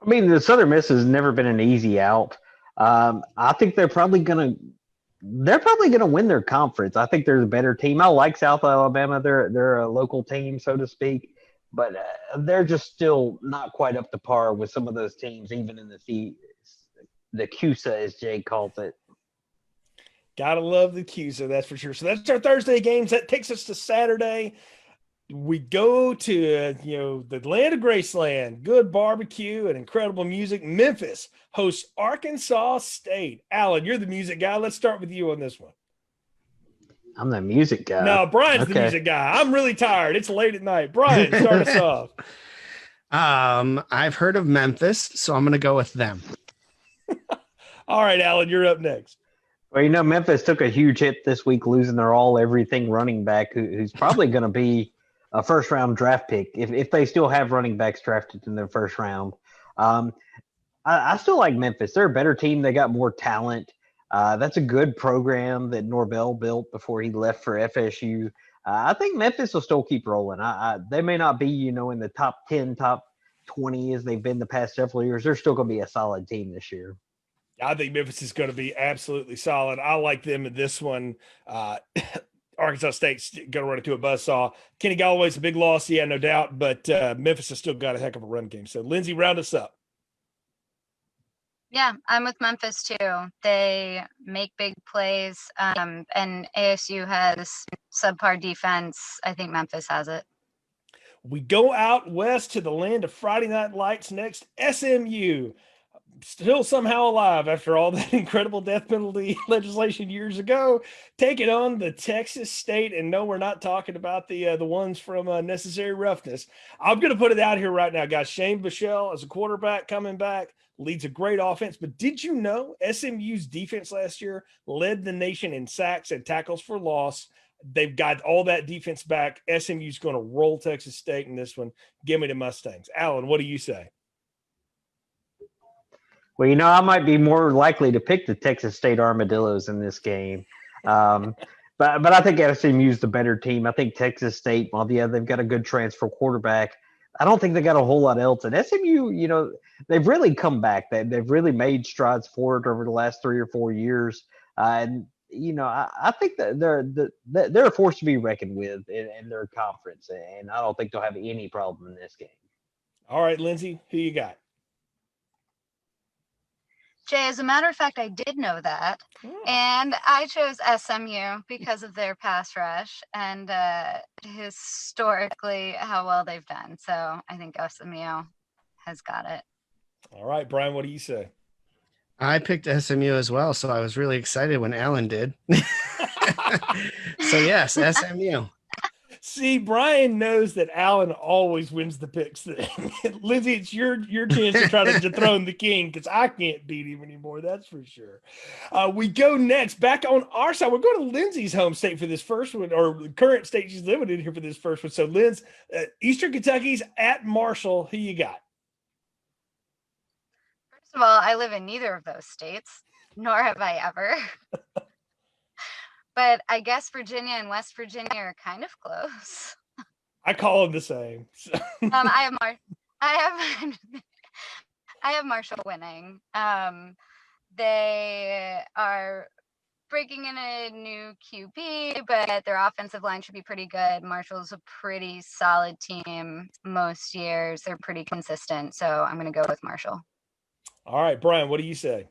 I mean, the Southern Miss has never been an easy out. I think they're probably gonna win their conference. I think they're the better team. I like South Alabama. They're a local team, so to speak, but they're just still not quite up to par with some of those teams, even in the CUSA, as Jay calls it. Gotta love the CUSA, that's for sure. So that's our Thursday games. That takes us to Saturday. We go to the land of Graceland, good barbecue and incredible music. Memphis hosts Arkansas State. Alan, you're the music guy. Let's start with you on this one. I'm the music guy. No, Brian's the music guy. I'm really tired. It's late at night. Brian, start us off. I've heard of Memphis, so I'm going to go with them. All right, Alan, you're up next. Well, Memphis took a huge hit this week, losing their all-everything running back, who's probably going to be a first-round draft pick if they still have running backs drafted in their first round. I still like Memphis. They're a better team. They got more talent. That's a good program that Norvell built before he left for FSU. I think Memphis will still keep rolling. They may not be, in the top 10, top 20 as they've been the past several years. They're still going to be a solid team this year. I think Memphis is going to be absolutely solid. I like them in this one. Arkansas State's going to run into a buzzsaw. Kenny Galloway's a big loss, yeah, no doubt, but Memphis has still got a heck of a run game. So, Lindsey, round us up. Yeah, I'm with Memphis too. They make big plays, and ASU has subpar defense. I think Memphis has it. We go out west to the land of Friday Night Lights next. SMU. Still somehow alive after all that incredible death penalty legislation years ago, taking on the Texas State. And no, we're not talking about the ones from Necessary Roughness. I'm going to put it out here right now, guys. Shane Buechele as a quarterback coming back leads a great offense. But did you know SMU's defense last year led the nation in sacks and tackles for loss? They've got all that defense back. SMU's going to roll Texas State in this one. Give me the Mustangs. Alan, what do you say? Well, I might be more likely to pick the Texas State Armadillos in this game. But I think SMU's the better team. I think Texas State, while they've got a good transfer quarterback, I don't think they got a whole lot else. And SMU, they've really come back. They've really made strides forward over the last 3 or 4 years. And I think that they're a force to be reckoned with in their conference. And I don't think they'll have any problem in this game. All right, Lindsey, who you got? Jay, as a matter of fact, I did know that. And I chose SMU because of their pass rush and historically how well they've done. So I think SMU has got it. All right, Brian, what do you say? I picked SMU as well, so I was really excited when Alan did. So yes, SMU. See, Brian knows that Alan always wins the picks thing. Lindsey, it's your chance to try to dethrone the king because I can't beat him anymore. That's for sure. We go next back on our side. We're going to Lindsey's home state for this first one, or current state she's living in here for this first one. So, Linz, Eastern Kentucky's at Marshall. Who you got? First of all, I live in neither of those states, nor have I ever. But I guess Virginia and West Virginia are kind of close. I call them the same. So. I have Marshall winning. They are breaking in a new QB, but their offensive line should be pretty good. Marshall's a pretty solid team most years. They're pretty consistent. So I'm going to go with Marshall. All right, Brian, what do you say?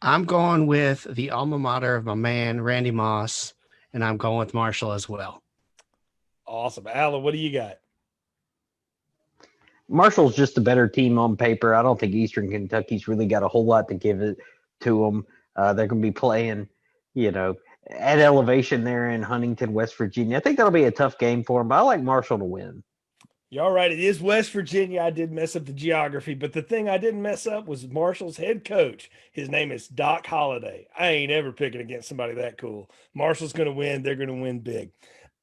I'm going with the alma mater of my man, Randy Moss, and I'm going with Marshall as well. Awesome. Alan, what do you got? Marshall's just a better team on paper. I don't think Eastern Kentucky's really got a whole lot to give it to them. They're going to be playing, at elevation there in Huntington, West Virginia. I think that'll be a tough game for them, but I like Marshall to win. You're all right. It is West Virginia. I did mess up the geography, but the thing I didn't mess up was Marshall's head coach. His name is Doc Holliday. I ain't ever picking against somebody that cool. Marshall's going to win. They're going to win big.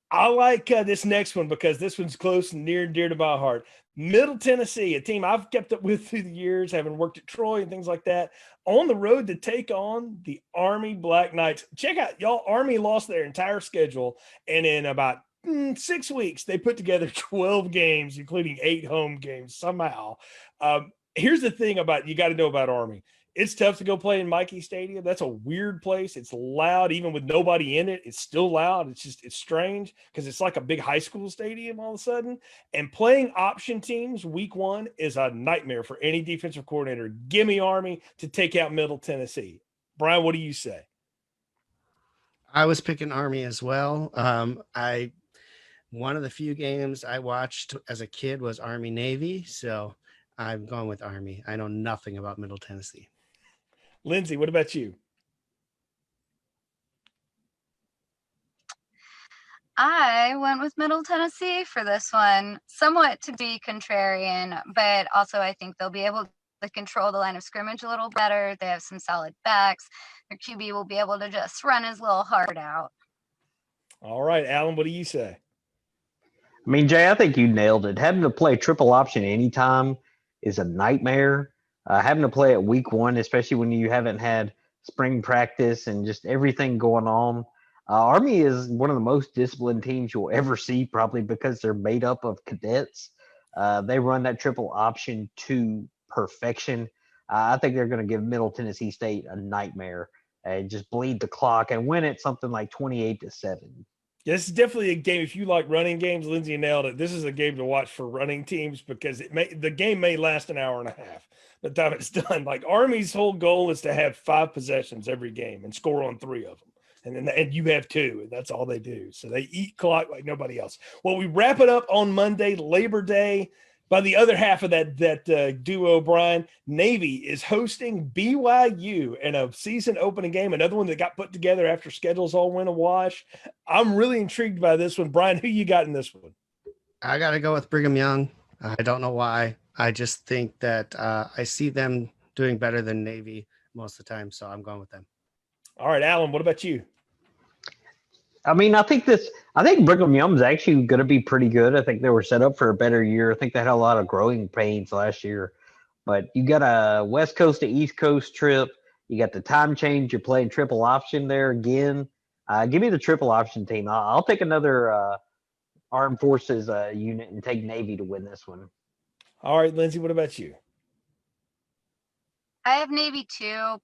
I like this next one because this one's close and near and dear to my heart. Middle Tennessee, a team I've kept up with through the years, having worked at Troy and things like that, on the road to take on the Army Black Knights. Check out, y'all, Army lost their entire schedule, and in about 6 weeks, they put together 12 games, including 8 home games somehow. Here's the thing you got to know about Army. It's tough to go play in Mikey Stadium. That's a weird place. It's loud, even with nobody in it. It's still loud. It's strange because it's like a big high school stadium all of a sudden. And playing option teams week 1 is a nightmare for any defensive coordinator. Give me Army to take out Middle Tennessee. Brian, what do you say? I was picking Army as well. One of the few games I watched as a kid was Army Navy, so I'm going with Army. I know nothing about Middle Tennessee. Lindsey, what about you? I went with Middle Tennessee for this one, somewhat to be contrarian, but also I think they'll be able to control the line of scrimmage a little better. They have some solid backs. Their QB will be able to just run his little heart out. All right, Alan, what do you say? I mean, Jay, I think you nailed it. Having to play triple option anytime is a nightmare. Having to play it week 1, especially when you haven't had spring practice and just everything going on. Army is one of the most disciplined teams you'll ever see, probably because they're made up of cadets. They run that triple option to perfection. I think they're going to give Middle Tennessee State a nightmare and just bleed the clock and win it something like 28-7. This is definitely a game. If you like running games, Lindsey nailed it. This is a game to watch for running teams because the game may last an hour and a half by the time it's done. Like Army's whole goal is to have 5 possessions every game and score on 3 of them. And you have 2, and that's all they do. So they eat clock like nobody else. Well, we wrap it up on Monday, Labor Day. By the other half of that duo, Brian, Navy is hosting BYU in a season opening game, another one that got put together after schedules all went awash. I'm really intrigued by this one. Brian, who you got in this one? I got to go with Brigham Young. I don't know why. I just think that I see them doing better than Navy most of the time, so I'm going with them. All right, Alan, what about you? I mean, I think Brigham Young's actually going to be pretty good. I think they were set up for a better year. I think they had a lot of growing pains last year. But you got a West Coast to East Coast trip. You got the time change. You're playing triple option there again. Give me the triple option team. I'll take another Armed Forces unit and take Navy to win this one. All right, Lindsey, what about you? I have Navy too.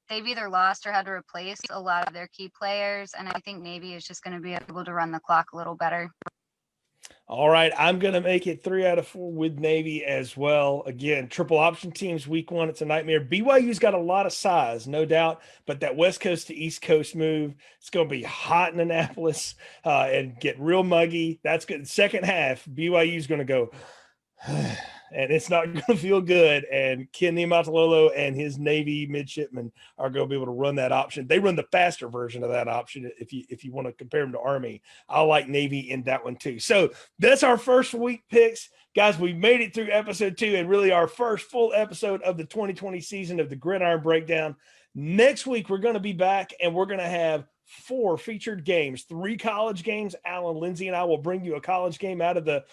They've either lost or had to replace a lot of their key players, and I think Navy is just going to be able to run the clock a little better. All right, I'm going to make it 3 out of 4 with Navy as well. Again, triple option teams week 1, it's a nightmare. BYU's got a lot of size, no doubt, but that West Coast to East Coast move, it's going to be hot in Annapolis and get real muggy. That's good. Second half, BYU's going to go and it's not going to feel good. And Ken Niumatalolo and his Navy midshipmen are going to be able to run that option. They run the faster version of that option. If you want to compare them to Army, I like Navy in that one too. So that's our first week picks. Guys, we made it through episode 2 and really our first full episode of the 2020 season of the Gridiron Breakdown. Next week, we're going to be back and we're going to have 4 featured games, 3 college games. Alan, Lindsey, and I will bring you a college game out of the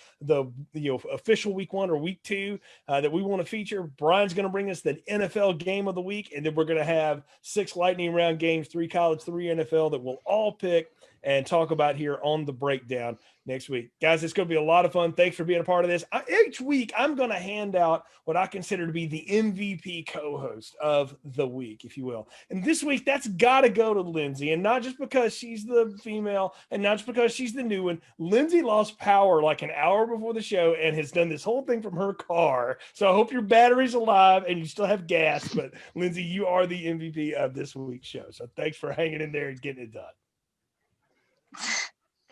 official week 1 or week 2 that we want to feature. Brian's going to bring us the NFL game of the week, and then we're going to have 6 lightning round games, 3 college, 3 NFL that we'll all pick and talk about here on the breakdown next week. Guys, it's going to be a lot of fun. Thanks for being a part of this. Each week, I'm going to hand out what I consider to be the MVP co-host of the week, if you will. And this week, that's got to go to Lindsey, and not just because she's the female and not just because she's the new one. Lindsey lost power like an hour before the show and has done this whole thing from her car. So I hope your battery's alive and you still have gas. But, Lindsey, you are the MVP of this week's show. So thanks for hanging in there and getting it done.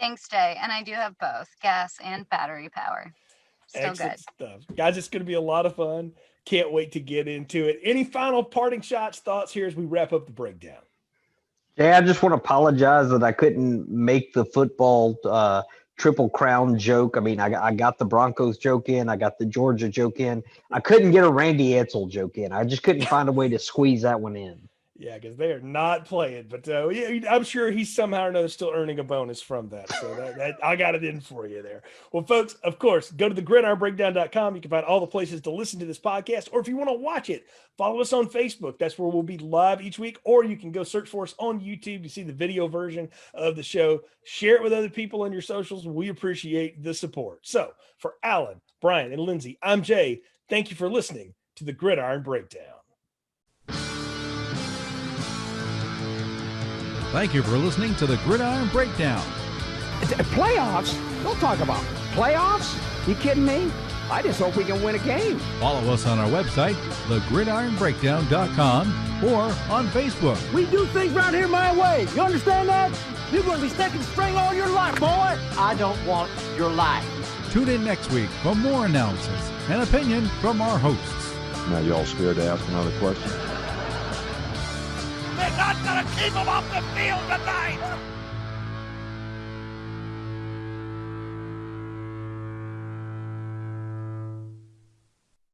Thanks, Jay. And I do have both gas and battery power. Still Excellent good stuff. Guys, it's going to be a lot of fun. Can't wait to get into it. Any final parting shots, thoughts here as we wrap up the breakdown? Yeah, I just want to apologize that I couldn't make the football Triple Crown joke. I mean, I got the Broncos joke in. I got the Georgia joke in. I couldn't get a Randy Edsel joke in. I just couldn't find a way to squeeze that one in. Yeah, because they are not playing. But yeah, I'm sure he's somehow or another still earning a bonus from that. So that I got it in for you there. Well, folks, of course, go to thegridironbreakdown.com. You can find all the places to listen to this podcast. Or if you want to watch it, follow us on Facebook. That's where we'll be live each week. Or you can go search for us on YouTube to see the video version of the show. Share it with other people on your socials. We appreciate the support. So for Alan, Brian, and Lindsey, I'm Jay. Thank you for listening to the Gridiron Breakdown. Thank you for listening to the Gridiron Breakdown. Playoffs? Don't talk about playoffs. You kidding me? I just hope we can win a game. Follow us on our website, thegridironbreakdown.com, or on Facebook. We do things around here my way. You understand that? You're going to be stuck in spring all your life, boy. I don't want your life. Tune in next week for more analysis and opinion from our hosts. Now, y'all scared to ask another question? They're not going to keep him off the field tonight.